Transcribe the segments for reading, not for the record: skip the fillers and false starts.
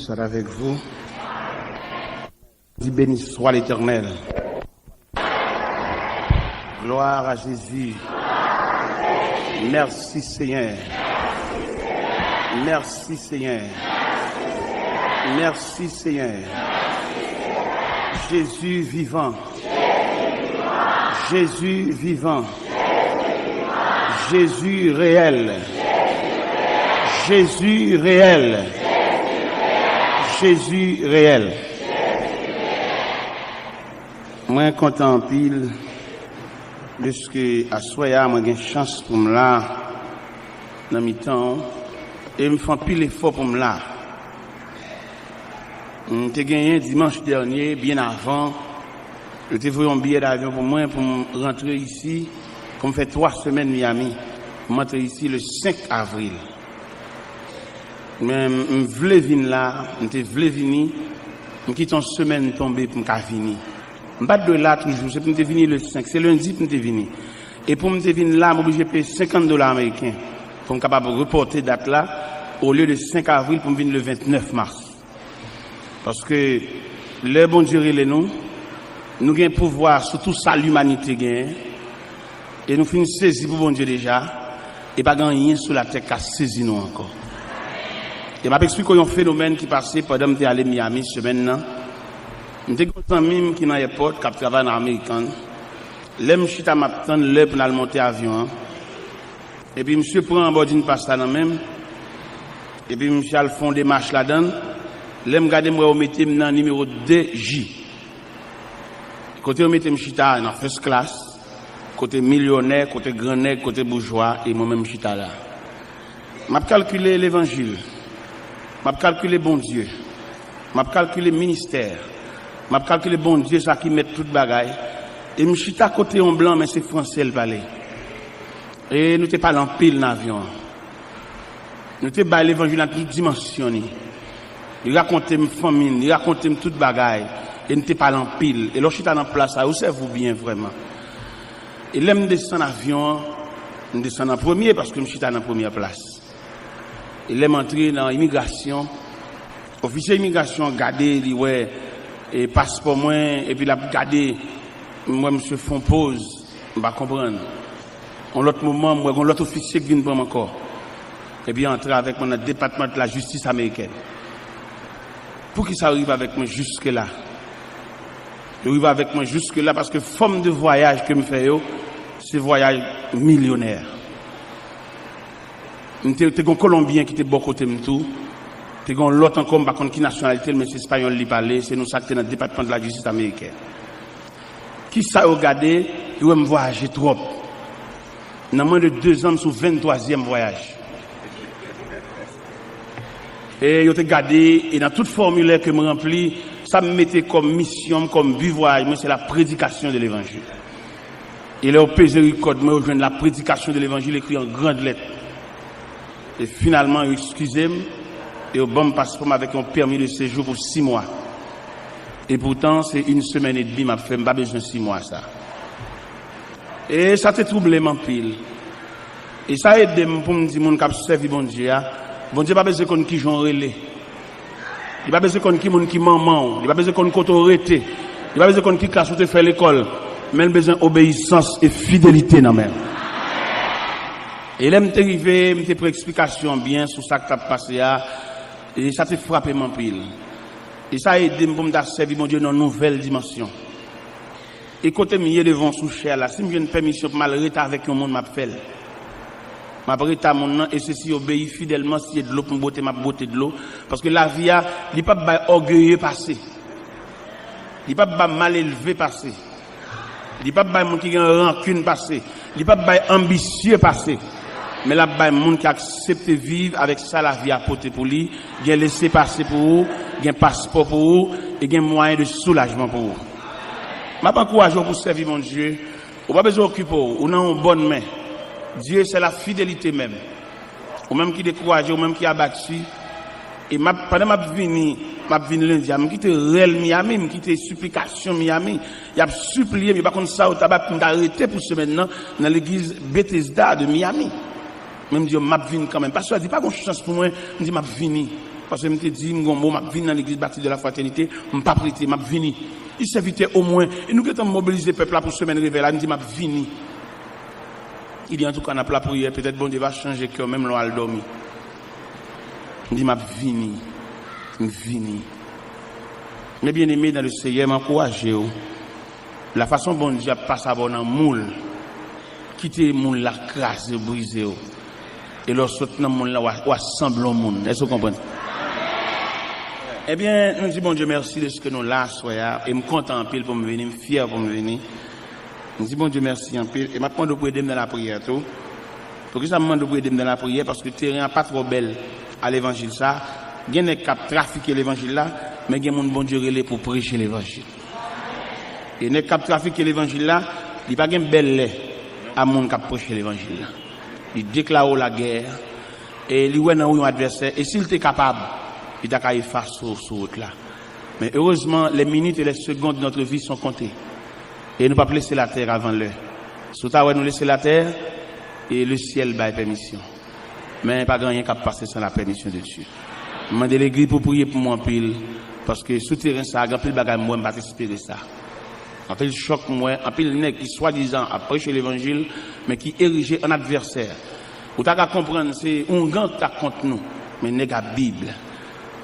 soit avec vous. Dis béni soit l'Éternel. Gloire à Jésus. Merci Seigneur. Merci Seigneur. Merci Seigneur. Jésus vivant. Jésus vivant. Jésus réel. Jésus réel. Jésus réel. Moi content en pile de ce que à soya moi j'ai chance pour me là dans mi temps et me font pile effort pour me là. J'ai gagné dimanche dernier bien avant. Je voulu un billet d'avion pour moi pour rentrer ici pour me faire 3 semaines Miami. Je rentre ici le 5 avril. Mais je voulais venir là, je voulais venir, je quitte une semaine tombée pour me venir. Je ne pas de là toujours, c'est pour me venir le 5, c'est lundi pour me venir. Et pour me venir là, je suis obligé de payer $50 américains pour me capable reporter date là, au lieu de 5 avril pour me venir le 29 mars. Parce que le bon Dieu nous avons pouvoir sur tout ça l'humanité gagne. Et nous finissons saisir pour bon Dieu déjà, et pas rien sur la terre qu'à saisir nous encore. Et m'a expliqué un phénomène qui passait pendant que j'étais allé à Miami semaine là. J'étais un ami qui dans l'aéroport qui travaille en américain. Là m'chita m'attend là pour aller monter avion. Et puis monsieur prend en bord d'une passe là même. Et puis monsieur al fond des marches là-dedans. Là me garder moi mettre dans numéro 2J. Côté on mettait m'chita dans first class, côté millionnaire, côté grand nègre, côté bourgeois et moi même m'chita là. M'a calculé l'évangile. M'a calculé bon Dieu. M'a calculé ministère. M'a calculé bon Dieu ça qui met toute bagaille. Et m'chita à côté en blanc mais c'est français le parler. Et nous t'es pas en pile dans l'avion. Nous t'es ba l'évangile dans toute dimension. Il raconte ma famille, il raconte toute bagaille et nous t'es pas en pile. Et lorsque j'étais dans place ça, vous savez bien vraiment. Et là me descend avion, me descend en premier parce que j'étais dans première place. Et là m'entrer dans l'immigration. Officier immigration garder dit ouais et passeport moins et puis la garder moi monsieur font pause, on va comprendre. En l'autre moment moi on l'autre officier qui vient prendre encore. Et puis entrer avec mon département de la justice américaine. Pour qui ça arrive avec moi jusque là? Il arrive avec moi jusque là parce que forme de voyage que me fait c'est voyage millionnaire. T'es un Colombien qui était bon côté de tout. T'es un l'autre encore par contre qui nationalité mais c'est espagnol li parler, c'est nous ça qui dans le département de la justice américaine. Qui ça regardé, il me voyager trop. Dans moins de 2 ans sur 23e voyage. Et il a regardé et dans tout formulaire que me rempli, ça me mettait comme mission, comme but voyage, moi c'est la prédication de l'évangile. Et là au pesé code moi rejoindre la prédication de l'évangile écrit en grandes lettres. Et finalement, excusez-moi, et au bon passeport avec un permis de séjour pour 6 mois. Et pourtant, c'est 1 semaine et demie, m'a fait, pas besoin de 6 mois, ça. Et ça te troublé, mon pile. Et ça aide pour me dire, mon cap servi, bon Dieu, bon Dieu, pas besoin qu'on qui j'en relais. Il pas besoin qu'on qui mon qui maman, il pas besoin qu'on autorité, il pas besoin qu'on qui classe ou te fait l'école, mais il besoin obéissance et fidélité, non, même. Et là, m'te arrivé, m'te pris explication bien sur ça que t'as passé et ça t'a frappé mon pile. Et ça a aidé pour me servir mon Dieu dans une nouvelle dimension. Et côté milieu devant sous cher là, si me une permission pour mal rester avec un monde m'a fait. M'a rester mon nom et ceci obéit fidèlement si de l'eau pour botter ma beauté de l'eau parce que la vie il pas ba orgueilleux passé. Il pas ba mal élevé passé. Il pas ba monde qui a rancune passé. Il pas ba ambitieux passé. Mais là, il y a des gens qui acceptent de vivre avec ça, la vie à porter pour lui, il y a laissé passer pour vous, il y a un passeport pour vous, et il y a un moyen de soulagement pour vous. Je m'encourage pour servir mon Dieu. Vous n'avez pas besoin d'occuper, vous avez une bonne main. Dieu, c'est la fidélité même. Ou même qui décourage, ou même qui abattu. Et pendant que je viens lundi, je quitte réel Miami, je quitte supplication Miami. Il a supplié, mais par contre, ça, il a arrêté pour ce maintenant dans l'église Bethesda de Miami. Même dire m'a vinn quand même. Parce que dit pas une chance pour moi, me dit m'a vinn. Parce que me dit mon mot m'a vinn dans l'église baptiste de la fraternité, m'a pas prêté, m'a vinn. Il s'invitait au moins et nous qui mobiliser le peuple là pour semaine réveil là, me dit m'a vinn. Il dit en tout cas on a la prière, peut-être bon Dieu va changer cœur même l'on a dormi. Me dit m'a vinn. Vini. Mais bien aimé dans le Seigneur, m'encourager. La façon dont Dieu passe à bon en moule, quitter moule la crasse, briser. Et lorsque dans moule là, ou assemble au monde. Est-ce que vous comprenez? Eh bien, nous disons bon Dieu merci de ce que nous là, soyons, et me content en pile pour me venir, me fier pour me venir. Nous disons bon Dieu merci en pile, et maintenant vous pouvez aider dans la prière tout. Pour que ça me demande de vous aider dans la prière, parce que le terrain n'est pas trop belle à l'évangile ça. Il y a des cap trafiquer l'évangile là, mais il y a des gens bon Dieu relais pour prêcher l'évangile. Et les cap trafiquer l'évangile là, il n'y a pas de belle lait à mon cap prêcher l'évangile là. Il déclare la guerre et il voit dans un adversaire et s'il était capable, il t'a qu'à effacer sur route là. Mais heureusement, les minutes et les secondes de notre vie sont comptées. Et nous ne pas laisser la terre avant l'heure. Surtout nous laisser la terre et le ciel bat permission. Mais pas grand rien qui passer sans la permission de Dieu. Je demande l'église pour prier pour moi en pile. Parce que souterrain ça, en pile bagaille, moi, je ne vais pas espérer ça. En pile choc, moi, en pile nègre qui soi-disant a prêché l'évangile, mais qui érigé en adversaire. Ou t'as qu'à comprendre, c'est un grand qui contre nous, mais nègre la Bible.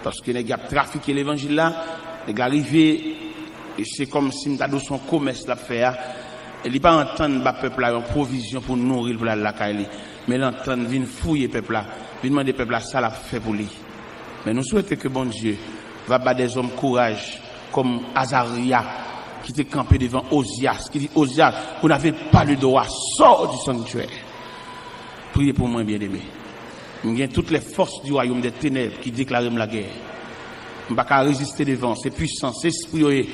Parce que les gars trafiqué l'évangile là, les gars arrivés, et c'est comme si nous avons son commerce à faire. Et il ne pas entendre le peuple là, une provision pour nourrir pour la caille. Mais l'entendre, vient fouiller le peuple là, vient demander le peuple là, ça l'a fait pour lui. Mais nous souhaitons que bon Dieu va battre des hommes courage comme Azaria qui était campé devant Osias, qui dit Osias, vous n'avez pas le droit, sors du sanctuaire. Priez pour moi, bien-aimé. Il y a toutes les forces du royaume des ténèbres qui déclarent la guerre. On ne peut pas résister devant, c'est puissant, c'est esprit.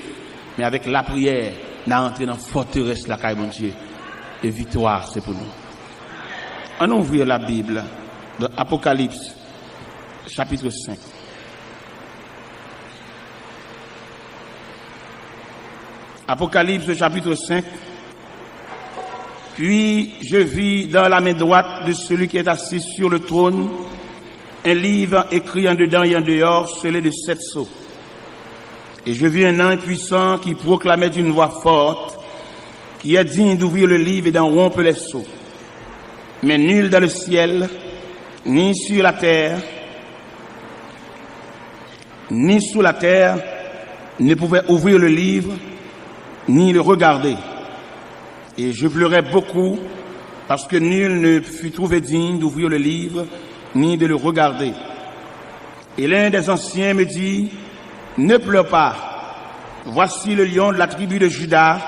Mais avec la prière, on a entré dans la forteresse, la caille, mon Dieu. Et victoire, c'est pour nous. On ouvre la Bible dans Apocalypse, chapitre 5. Apocalypse, chapitre 5. Puis je vis dans la main droite de celui qui est assis sur le trône un livre écrit en dedans et en dehors, scellé de 7 sceaux. Et je vis un ange puissant qui proclamait d'une voix forte, qui est digne d'ouvrir le livre et d'en rompre les sceaux. Mais nul dans le ciel, ni sur la terre, ni sous la terre, ne pouvait ouvrir le livre, ni le regarder. Et je pleurais beaucoup, parce que nul ne fut trouvé digne d'ouvrir le livre, ni de le regarder. Et l'un des anciens me dit, ne pleure pas, voici le lion de la tribu de Juda,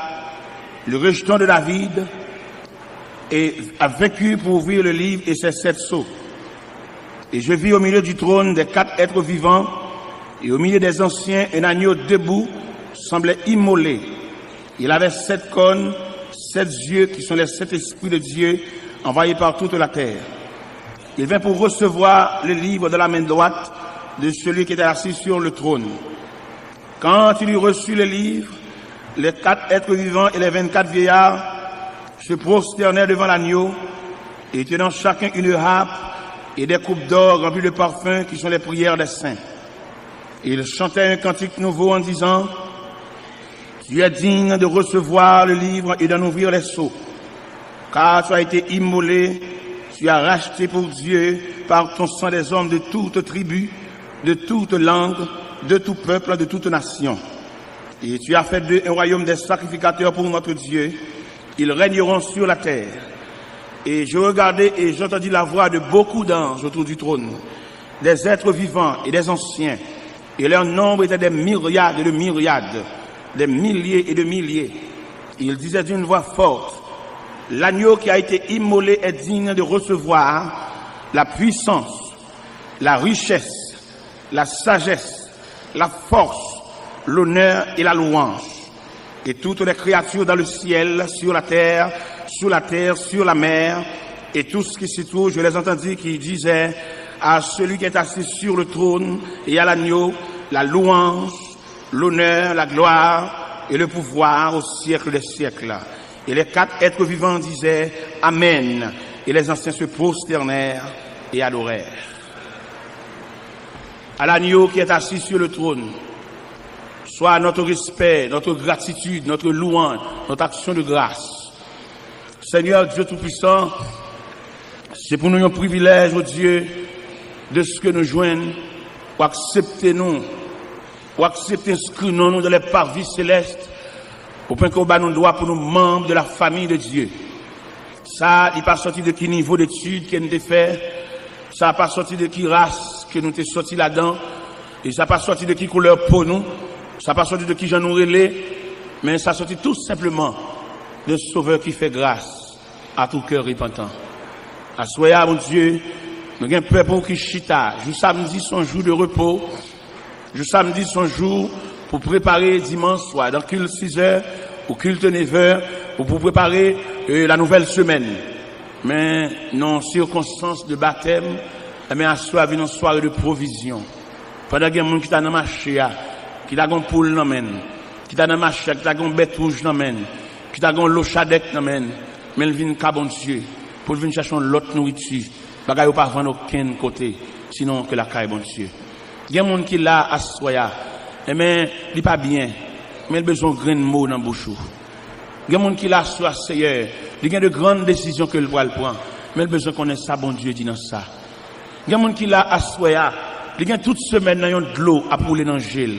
le rejeton de David, et a vaincu pour ouvrir le livre et ses 7 sceaux. Et je vis au milieu du trône des 4 êtres vivants, et au milieu des anciens, un agneau debout, semblait immolé. Il avait 7 cornes, 7 yeux, qui sont les 7 esprits de Dieu, envoyés par toute la terre. Il vint pour recevoir le livre de la main droite de celui qui était assis sur le trône. Quand il eut reçu le livre, les 4 êtres vivants et les 24 vieillards se prosternèrent devant l'agneau, et tenant chacun une harpe et des coupes d'or remplies de parfums qui sont les prières des saints. Et ils chantaient un cantique nouveau en disant, tu es digne de recevoir le livre et d'en ouvrir les sceaux, car tu as été immolé, tu as racheté pour Dieu par ton sang des hommes de toute tribu, de toute langue, de tout peuple, de toute nation. Et tu as fait d'eux un royaume des sacrificateurs pour notre Dieu. Ils régneront sur la terre. Et je regardais et j'entendis la voix de beaucoup d'anges autour du trône, des êtres vivants et des anciens. Et leur nombre était des myriades et de myriades, des milliers et de milliers. Et ils disaient d'une voix forte, l'agneau qui a été immolé est digne de recevoir la puissance, la richesse, la sagesse, la force, l'honneur et la louange. Et toutes les créatures dans le ciel, sur la terre, sous la terre, sur la mer, et tout ce qui s'y trouve, je les entendis qui disaient à celui qui est assis sur le trône et à l'agneau, la louange, l'honneur, la gloire et le pouvoir au siècle des siècles. Et les 4 êtres vivants disaient Amen. Et les anciens se prosternèrent et adorèrent. À l'agneau qui est assis sur le trône, soit notre respect, notre gratitude, notre louange, notre action de grâce. Seigneur Dieu Tout-Puissant, c'est pour nous un privilège, oh Dieu, de ce que nous joignons, ou accepter nous, ou accepter inscrire nous dans les parvis célestes, au point qu'on bat nous droit pour nous membres de la famille de Dieu. Ça, il n'est pas sorti de qui niveau d'études qu'on a fait, ça n'a pas sorti de qui race que nous t'es sorti là-dedans, et ça n'a pas sorti de qui couleur pour nous, ça n'a pas sorti de qui j'en nous relais, mais ça a sorti tout simplement de Sauveur qui fait grâce à tout cœur repentant. À soya, mon Dieu, nous avons un peuple qui chita. Je samedi son jour de repos. Je samedi son jour pour préparer dimanche soir, dans culte 6h, ou culte 9h, ou pour préparer la nouvelle semaine. Mais non circonstances de baptême, mais à soir, une soirée de provision. Pendant qu'il y a des gens qui sont dans le marché, qui ont une poule dans main, qui sont dans le marché, qui ont une bête rouge dans main, qui ont l'eau chadec dans main, mais ils viennent à bon Dieu pour venir chercher l'autre nourriture. Bagay ou pas vendre aucun côté, sinon que la caille bon Dieu. Il y a des gens qui là à soya, mais il n'est pas bien, mais il a besoin de grain de mots dans la bouche. Il y a des gens qui là à soya, Seigneur, il y a de grandes décisions que le roi prend, mais il a besoin qu'on ait ça, bon Dieu, dit dans ça. Il y a des gens qui là à soya, il y a toute semaine de l'eau à pouler dans le gel,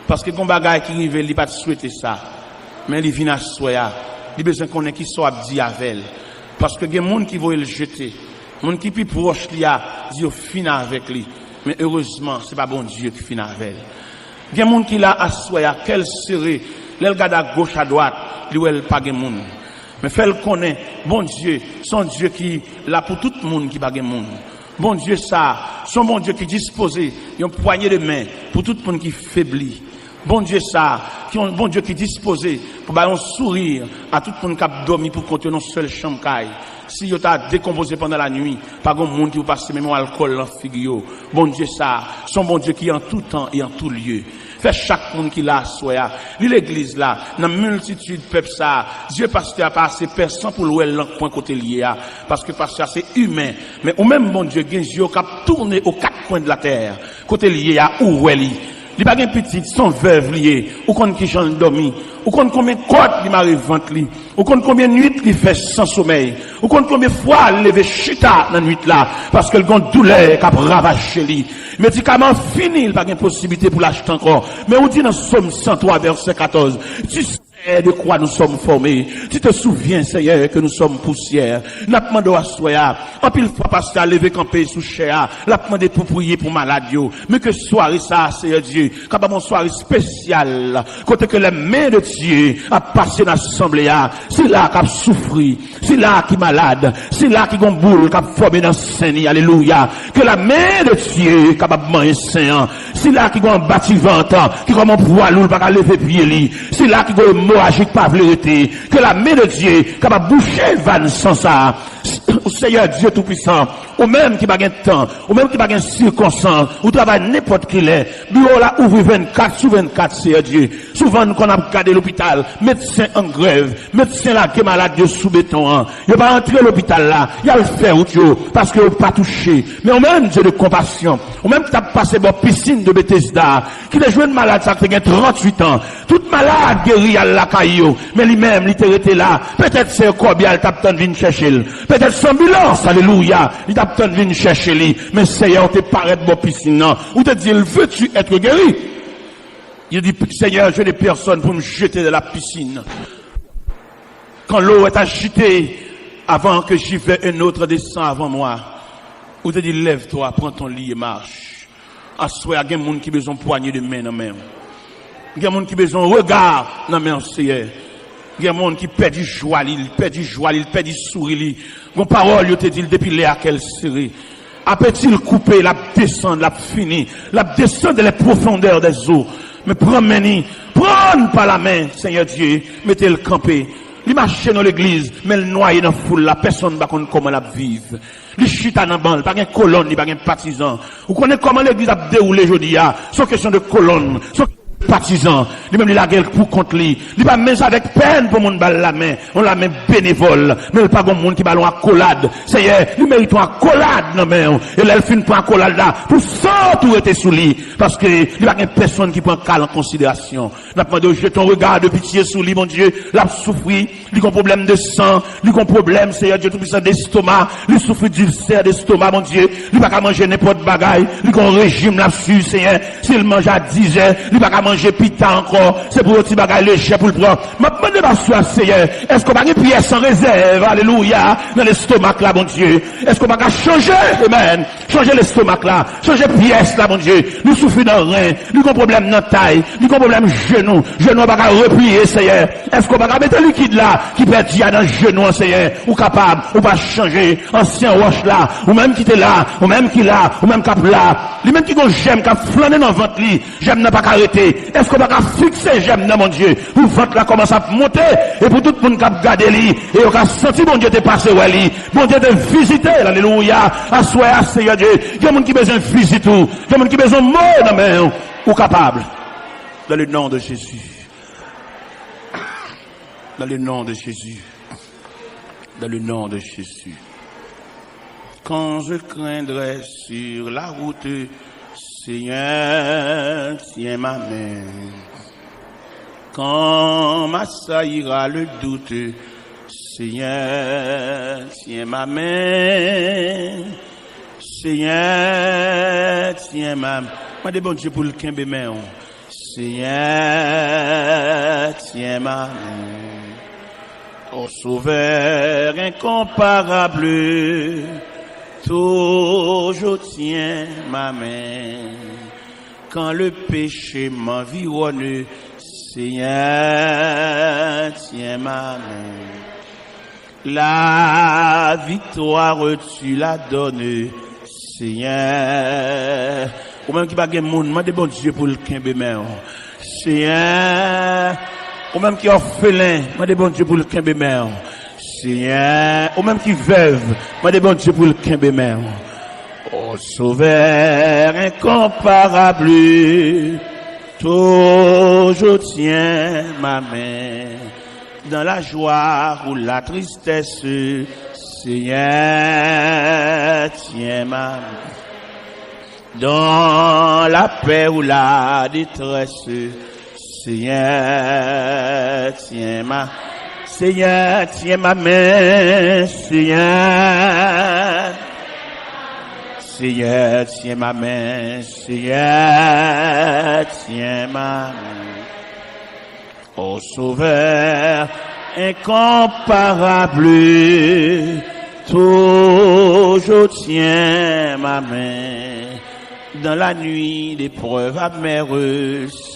parce que quand bagay qui arrive, il n'a pas souhaité ça, mais il vient à soya, il a besoin qu'on ait qui soit dit avec, parce que il y a des gens qui vont le jeter. Mon qui plus proche li a dit fin avec lui, mais heureusement c'est pas bon Dieu qui fin avec elle. Il y a monde qui l'a assoya quel serait l'elle regarde à gauche à droite, lui elle pas gen monde. Mais fait le connaît bon Dieu, son Dieu qui là pour tout le monde qui pas gen monde. Bon Dieu ça, son bon Dieu qui disposé une poignée de main pour tout le monde qui faiblit. Bon Dieu ça, qui ont bon Dieu qui disposé pour un sourire à tout le monde qui a dormi pour compter une seule chambre caille. Si vous avez décomposé pendant la nuit, pas de monde qui vous passe même alcool dans figure. Bon Dieu ça, son bon Dieu qui est en tout temps et en tout lieu. Fait chaque monde qui l'a soya. L'église là, dans multitude peuple ça, Dieu pasteur pas assez personne pour louer point côté lié parce que pasteur c'est humain, mais au même bon Dieu qui Dieu qui tourner aux quatre coins de la terre. Côté lié à où elle il pas gain petite son veuve lié ou kon qui j'en dormi ou kon combien côte li mari vente li ou kon combien nuit li fait sans sommeil ou kon combien fois lever chita dans nuit là parce que le gon douleur qui a ravaché li médicament fini il pas gain possibilité pour l'acheter encore mais on dit dans Somme 103 verset 14 tu sais de quoi nous sommes formés. Tu te souviens, Seigneur, que nous sommes poussière. N'a demandé à soya. En pile fois, pasteur, à lever camper sous chair. L'a demandé pour prier pour malade. Mais que soirée ça, Seigneur Dieu. Quand une soirée spéciale. Côté que les mains de Dieu a passé dans l'assemblée. C'est là qu'il a souffert. C'est là qu'il est malade. C'est là qu'il a une boule qui a formé dans le Seigneur. Alléluia. Que la main de Dieu est capable de manger saint. C'est là qu'il a un bâtiment qui a un poids lourd pour lever pied. C'est là qu'il a un agique pas vérité que la main de Dieu capable boucher van sans ça au Seigneur Dieu tout puissant ou même qui pas gain temps ou même qui pas gain circonstance ou travail n'importe qui est bureau là ouvre 24/24 Seigneur Dieu souvent qu'on a gardé l'hôpital médecin en grève médecin là qui est malade de sous béton il pas entrer l'hôpital là il a le faire parce que pas touché mais au même Dieu de compassion ou même qui t'a passé dans piscine de Bethesda qui est jeune malade ça fait 38 ans tout malade guéri à la caillou mais lui-même il était là peut-être c'est un corbial t'a venir chercher peut-être son ambulance alléluia il t'a venir chercher lui mais Seigneur te paraît bon piscine non ou te dit veux-tu être guéri il dit Seigneur j'ai des personnes pour me jeter de la piscine quand l'eau est agitée avant que j'y vais un autre descend avant moi ou te dit lève-toi prends ton lit et marche à souhait il y a des gens qui besoin poignée de main dans main. Il y a des gens qui ont besoin de regard dans mes Seigneur. Il y a des gens qui perdent du joie, ils perdent du joie, ils perdent du sourire. Mon parole, il te dit depuis l'air qu'elle serait. Après-il couper, la descendre, la finir, la descendre les profondeurs des eaux. Mais prends par la main, Seigneur Dieu, mettez le campé. Il marche dans l'église, mais le noyé dans la foule, la personne ne sait pas comment la vivre. Il chita dans la bande, pas de colonne, pas de partisan. Vous connaissez comment l'église a déroulé aujourd'hui, c'est question de colonne. partisan, lui-même il a gueule pour contre lui. Il pas même ça avec peine pour mon balle la main, on la main bénévole, mais il pas comme monde qui ballon accolade. Seigneur, il mérite une accolade non mais et là il fin pour accolade là pour ça tout était sous lui parce que il n'y a pas personne qui prend cal en considération. N'a pas demandé jeter ton regard de pitié sous lui mon Dieu, l'a souffri, il a un problème de sang, il a un problème Seigneur Dieu tout puissant d'estomac, il souffre d'ulcère d'estomac mon Dieu, il pas manger n'importe bagaille, il a un régime là-dessus Seigneur, s'il mange à 10 heures, il pas manger pita encore, c'est pour petit bagaille léger pour le prendre. M'a demandé ma foi Seigneur, est-ce qu'on va une pièce sans réserve, alléluia, dans l'estomac là mon Dieu, est-ce qu'on va changer, amen, changer l'estomac là, changer pièce là mon Dieu, nous souffrons dans rein, nous avons problème dans taille, nous avons problème genou va pas replier Seigneur, est-ce qu'on va mettre le liquide là, qui perd dans le genou Seigneur, ou capable, ou pas changer, ancien roche là, ou même qui était là, ou même qui là, ou même cap là, lui même qui j'aime, qui a flâné dans le ventre li, j'aime n'a pas arrêter, est-ce qu'on va fixer j'aime dans mon Dieu, pour ventre là commence à monter, et pour tout le monde qui a gardé lui, et on a senti mon Dieu te passer ouais lui, mon Dieu te visiter, alléluia, à soi, Seigneur Dieu, il y a des gens qui besoin de visiter, il y a des gens qui besoin de mort dans main, ou capable, dans le nom de Jésus. Dans le nom de Jésus. Dans le nom de Jésus. Quand je craindrai sur la route, Seigneur, tiens ma main. Quand m'assaillira le doute, Seigneur, tiens ma main. Seigneur, tiens ma main. Moi, de bon Dieu pour le quimbe main. Seigneur, tiens ma main. Ô Sauveur incomparable, toujours tiens ma main. Quand le péché m'environne, Seigneur, tiens ma main. La victoire tu la donnes, Seigneur. Ou même qui bague moun, moi de bon Dieu pour le quimbe main. Seigneur, ou même qui est orphelin, moi de bon Dieu pour le quimbe main. Seigneur, ou même qui veuve, moi de bon Dieu pour le quimbe main. Oh Sauveur incomparable, toujours tiens ma main. Dans la joie ou la tristesse, Seigneur, tiens ma main. Dans la paix ou la détresse, Seigneur, tiens ma main, Seigneur. Seigneur, tiens ma main, Seigneur, tiens ma main. Ô Sauveur incomparable, toujours tiens ma main. Dans la nuit d'épreuves amères,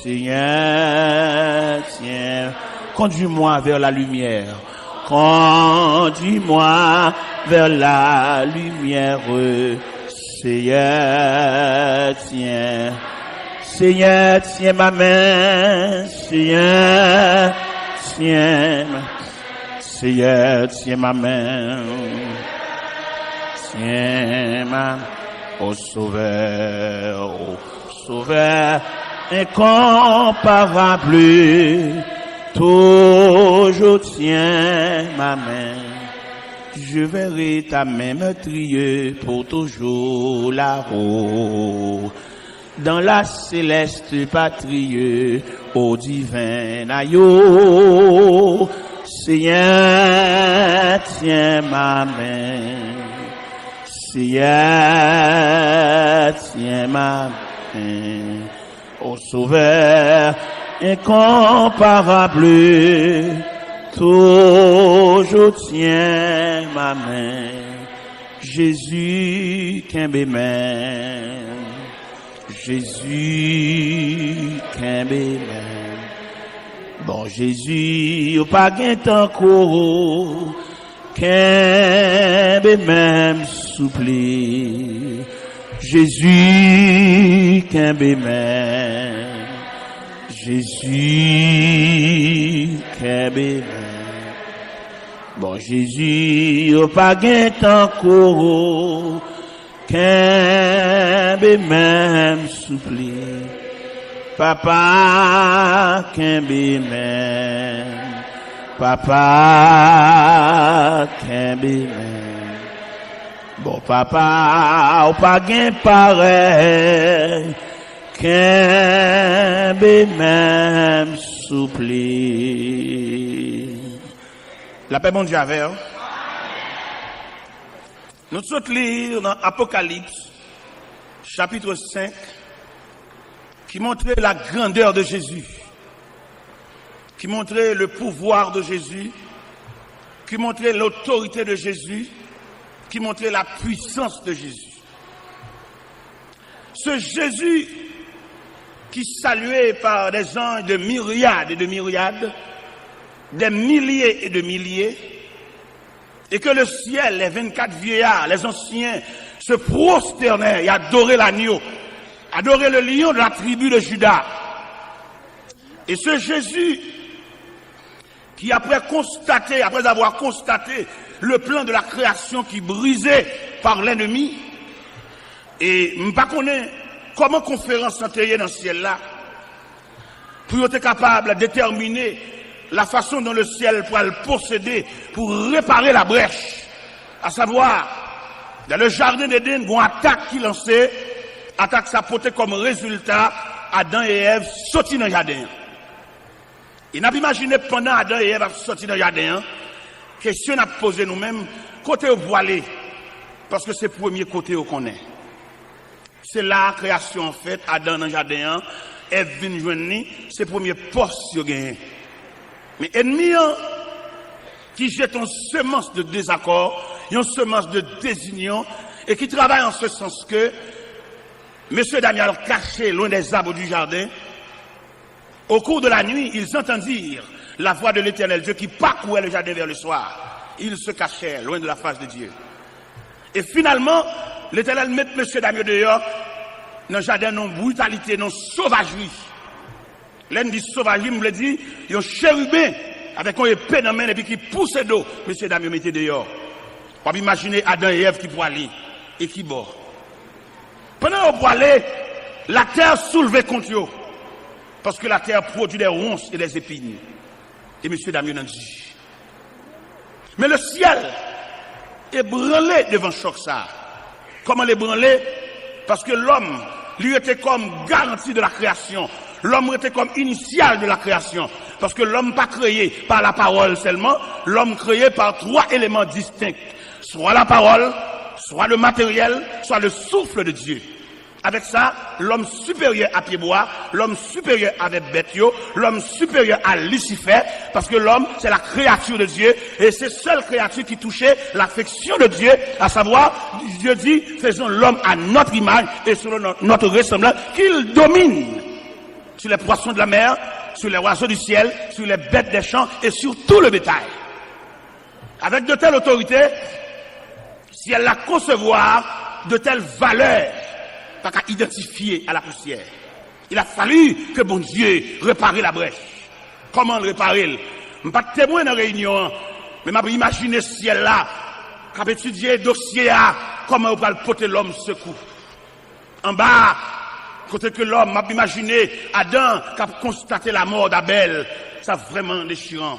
Seigneur, tiens, conduis-moi vers la lumière. Conduis-moi vers la lumière, Seigneur, tiens. Seigneur, tiens ma main, Seigneur, tiens ma main. Seigneur, tiens ma main, tiens ma main. Ô Sauveur incomparable, toujours tiens ma main. Je verrai ta main meurtrier pour toujours là-haut. Dans la céleste patrie, au divin aïeux, Seigneur, tiens ma main. Seigneur, tiens ma main. Ô Sauveur incomparable, toujours tiens ma main. Jésus, qu'un main. Jésus, qu'un main. Bon Jésus, au pas gain encore. Qu'un même souple, Jésus, qu'un même, Jésus, qu'un même. Bon Jésus, au pas gain encore, qu'un même souple, Papa Kembe men. Papa Kembe men. Bon papa ou pas gen pareil. Kembe men soupli. La paix bon Dieu avec. Nous sommes lire dans Apocalypse chapitre 5 qui montrait la grandeur de Jésus, qui montrait le pouvoir de Jésus, qui montrait l'autorité de Jésus, qui montrait la puissance de Jésus. Ce Jésus qui saluait par des anges de myriades et de myriades, des milliers et de milliers, et que le ciel, les 24 vieillards, les anciens, se prosternaient et adoraient l'agneau, adoraient le lion de la tribu de Juda. Et ce Jésus, qui après avoir constaté le plan de la création qui brisait par l'ennemi, et je ne sais pas comment conférence s'entendait dans le ciel là, pour être capable de déterminer la façon dont le ciel pourra le posséder pour réparer la brèche. À savoir, dans le jardin d'Éden, une attaque qui lançait, attaque ça portait comme résultat Adam et Ève sortis dans le jardin. Et n'a pas imaginé pendant Adam et Ève sortis dans le jardin, question n'a posé nous-mêmes, côté où aller, parce que c'est le premier côté où qu'on est. C'est la création en fait, Adam dans le jardin, Ève vient joindre, c'est le premier poste qu'il gagne. Mais ennemi qui jette une semence de désaccord, une semence de désunion, et qui travaille en ce sens que Monsieur Daniel caché loin des arbres du jardin, au cours de la nuit, ils entendirent la voix de l'Éternel Dieu qui parcourait le jardin vers le soir. Ils se cachèrent loin de la face de Dieu. Et finalement, l'Éternel met Monsieur Daniel dehors dans le jardin, non brutalité, non sauvagerie. L'un dit sauvagerie, me le dit, il y a un chérubin avec un épée dans la main et puis qui pousse d'eau. Monsieur Damiens mettez dehors. On peut imaginer Adam et Ève qui pourraient aller et qui bord. Pendant qu'on pourrait aller, la terre soulevait contre eux. Parce que la terre produit des ronces et des épines. Et monsieur Damiens a dit. Mais le ciel est branlé devant choc ça. Comment l'ébranler? Parce que l'homme lui était comme garantie de la création. L'homme était comme initial de la création. Parce que l'homme pas créé par la parole seulement, l'homme créé par trois éléments distincts. Soit la parole, soit le matériel, soit le souffle de Dieu. Avec ça, l'homme supérieur à Pied-Bois, l'homme supérieur avec Bethio, l'homme supérieur à Lucifer, parce que l'homme, c'est la créature de Dieu, et c'est seule créature qui touchait l'affection de Dieu, à savoir, Dieu dit, faisons l'homme à notre image et selon notre ressemblance, qu'il domine sur les poissons de la mer, sur les oiseaux du ciel, sur les bêtes des champs et sur tout le bétail. Avec de telles autorités, si elle la concevoir de telles valeurs, pas qu'à identifier à la poussière. Il a fallu que bon Dieu répare la brèche. Comment le réparer? Je ne suis pas témoin dans la réunion, mais je imaginer ce ciel-là, qu'à étudier le dossier, comment on va porter l'homme secours. En bas, côté que l'homme m'a imaginé Adam qui a constaté la mort d'Abel, ça vraiment déchirant.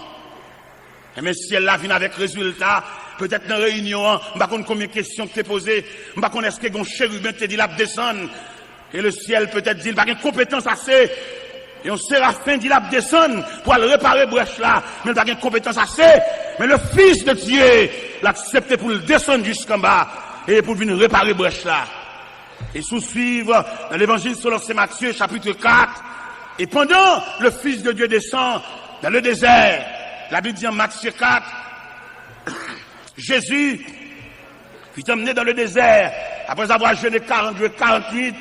Mais si elle vient avec résultat, peut-être dans la réunion, je ne sais pas combien de questions que tu as posées, je ne sais pas est-ce que un chérubin te dit la descendre, et le ciel peut-être dit il n'a pas de compétence assez, et un séraphin dit la descendre pour aller réparer brèche là, mais il n'a pas de compétence assez, mais le Fils de Dieu l'a accepté pour le descendre jusqu'en bas, et pour venir réparer brèche là. Et sous-suivre dans l'évangile selon Saint Matthieu, chapitre 4. Et pendant le Fils de Dieu descend dans le désert, la Bible dit en Matthieu 4, Jésus fut emmené dans le désert, après avoir jeûné 42, 48,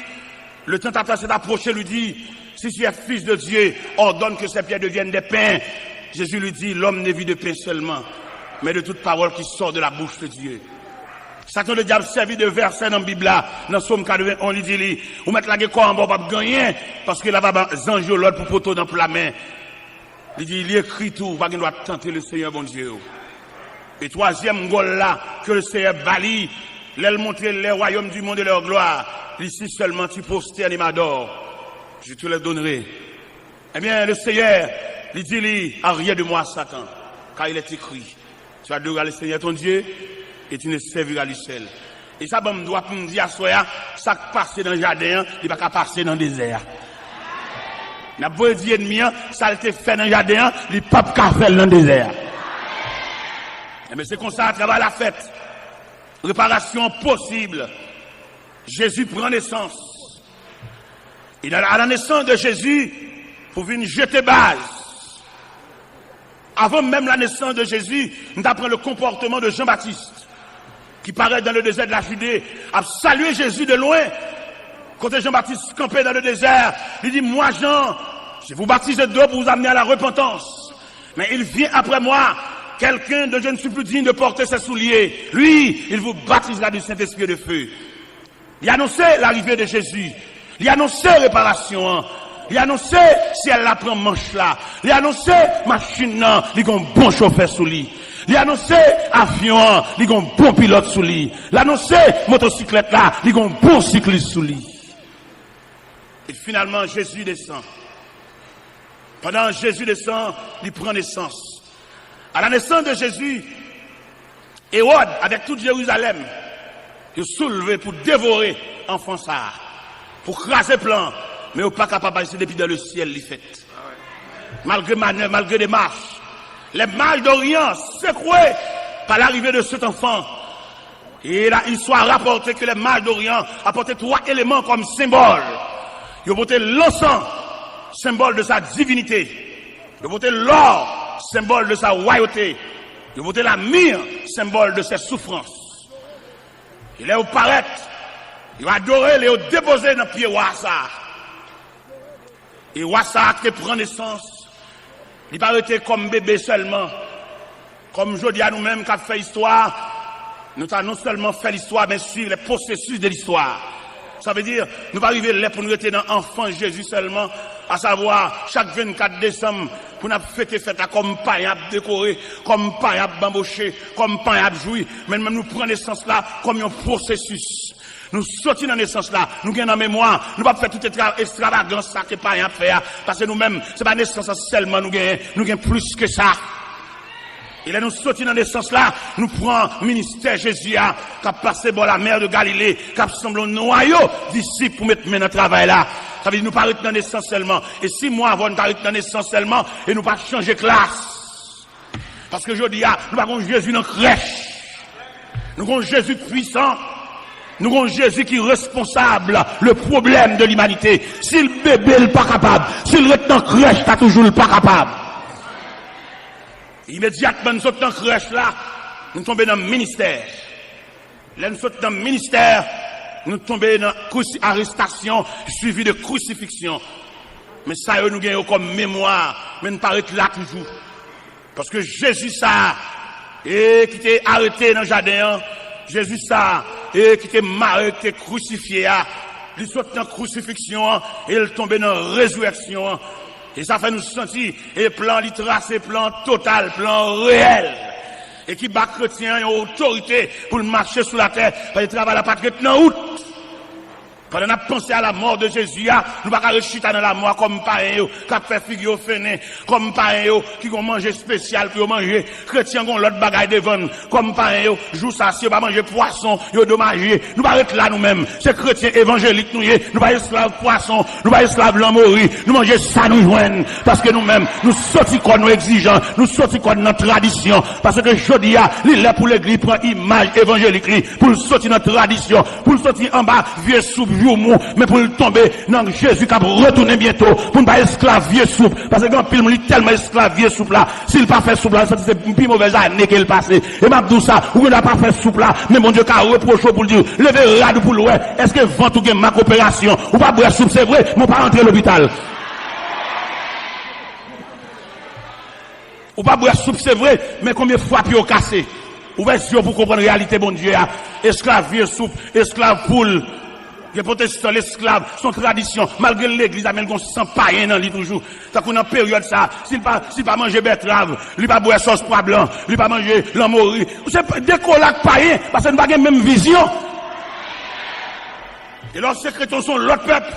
le tentateur s'est approché, lui dit, si tu es fils de Dieu, ordonne que ces pierres deviennent des pains. Jésus lui dit, l'homme ne vit de pain seulement, mais de toute parole qui sort de la bouche de Dieu. Satan le diable servi de verset dans la Bible là, dans Somme 81, on lui dit, vous mettez la gueule en bas, pas gagner, parce que là, va zange l'autre pour poteau dans la main. Il dit, il écrit tout, pas qu'il doit tenter le Seigneur, bon Dieu. Et troisième gol là, que le Seigneur balie, l'elle montrer les royaumes du monde et leur gloire. Ici seulement tu posternes et m'adores. je te les donnerai. Eh bien, le Seigneur, il dit, arrière de moi, Satan, car il est écrit, tu adoreras le Seigneur ton Dieu et tu ne serviras lui seul. Et ça, me doit me dire à soi, ça qui passe dans le jardin, il va pas passer dans le désert. N'a pas dit ennemi, ça a été fait dans le jardin, il pas qu'à faire dans le désert. Mais c'est comme ça, à travers la fête, réparation possible. Jésus prend naissance. Et à la naissance de Jésus, pour venir jeter base. Avant même la naissance de Jésus, nous apprenons le comportement de Jean-Baptiste, qui paraît dans le désert de la Judée, a salué Jésus de loin. Quand Jean-Baptiste campait dans le désert, il dit, moi Jean, je vous baptise d'eau pour vous amener à la repentance. Mais il vient après moi, quelqu'un dont je ne suis plus digne de porter ses souliers. Lui, il vous baptisera du Saint-Esprit et de feu. Il a annoncé l'arrivée de Jésus. Il a annoncé réparation. Il a annoncé si elle la prend manche là. Il a annoncé machine là, il a un bon chauffeur sous lui. Il a annoncé avion, il a un bon pilote sous lui. Il a annoncé motocyclette là, il a un bon cycliste sous lui. Et finalement, Jésus descend. Pendant que Jésus descend, il prend naissance. À la naissance de Jésus, Hérode, avec toute Jérusalem, il est soulevé pour dévorer l'enfant ça, pour craser plan, mais il n'est pas capable de depuis dans le ciel, il fait. Malgré manœuvre, malgré des marches, les mages d'Orient secoués par l'arrivée de cet enfant. Et là, il soit rapporté que les mages d'Orient apportaient 3 éléments comme symbole. Ils ont porté l'encens, symbole de sa divinité. Ils ont porté l'or, symbole de sa royauté. Ils ont porté la myrrhe, symbole de ses souffrances. Il est au paraître, il a adoré, il est déposé dans le pied Wassa. Et Wassa qui prend naissance, il paraît comme bébé seulement. Comme je dis à nous-mêmes qui a fait histoire, nous avons non seulement fait l'histoire, mais suivre les processus de l'histoire. Ça veut dire, nous pas arriver là pour nous être dans l'enfant Jésus seulement, à savoir, chaque 24 décembre, pour nous fêter fête comme pain à décorer, comme pain à bambocher, comme pain à jouir, mais même nous prenons naissance là comme un processus. Nous sortons dans naissance là, nous gagnons en mémoire, nous ne pouvons pas faire toute extravagance ça que pain à faire, parce que nous-mêmes, c'est pas naissance seulement, nous gagnons plus que ça. Et là, nous sortons dans naissance là, nous prenons ministère Jésus, qui a passé par la mer de Galilée, qui a semblé un noyau d'ici pour mettre dans le travail là. Ça veut dire nous pas arrêter dans naissance seulement. Et 6 mois avant, nous arrêter dans naissance seulement, et nous pas changer classe. Parce que je dis, nous avons Jésus dans la crèche. Nous avons Jésus puissant. Nous avons Jésus qui est responsable, le problème de l'humanité. Si le bébé n'est pas capable, si le reste dans la crèche, t'as toujours le pas capable. Immédiatement, nous sommes dans la crèche là, nous tombons dans le ministère. Là, nous sommes dans le ministère, nous tombons dans l'arrestation suivie de crucifixion. Mais ça, nous gagnons comme mémoire, mais nous paraît là toujours. Parce que Jésus, ça, et qui était arrêté dans le jardin, Jésus, ça, et qui était marré, qui était crucifié, il saute dans la crucifixion, et il tombe dans la résurrection. Et ça fait nous sentir, et plan, il trace, plan total, plan réel. Et qui bat chrétien, une autorité pour marcher sur la terre, parce qu'il travaille à la patrie dans août. Quand on a pensé à la mort de Jésus, nous ne pouvons pas rechiter dans la mort comme païens, qui a fait figure fainé, comme païens, qui ont mangé spécial, qui ont mangé, chrétiens qui ont l'autre bagaille devant, comme païens, jour ça, si on va manger poisson, ils ont dommagé. Nous ne pouvons pas être là nous-mêmes. C'est chrétiens évangéliques, nous ne pouvons pas esclaves poisson, nous ne pas esclaves l'amourie, nous manger ça nous joignent. Parce que nous-mêmes, nous sortis quoi nous exigeants, nous sortis quoi notre tradition. Parce que je dis, il est pour l'église, prend image évangélique, pour sortir notre tradition, pour sortir en bas, vieux soupe, mais pour le tomber dans Jésus qui va retourner bientôt pour ne pas esclave vieux souple parce que quand il est tellement esclave vieux souple là s'il pas fait souple là c'est une plus mauvaise année qu'il passé et m'a dit ça ou il n'a pas fait souple là mais mon Dieu qui a reproché pour dire levez rade pour l'ouest est-ce que vent ou ma coopération ou pas boire soupe c'est vrai mon pas rentrer à l'hôpital ou pas boire soupe c'est vrai mais combien de fois puis au cassé ouverture pour comprendre la réalité bon Dieu esclave vieux soupe esclave poule. Les protestants, l'esclave, son tradition, malgré l'église, amène qu'on se sent païen dans lui toujours. Ça qu'on a période ça, s'il pas manger betterave, il pas boire sauce pois blanc, il pas manger l'amourie. C'est des colacs païens, parce que nous n'avons pas la même vision. Et lorsque les chrétiens sont l'autre peuple,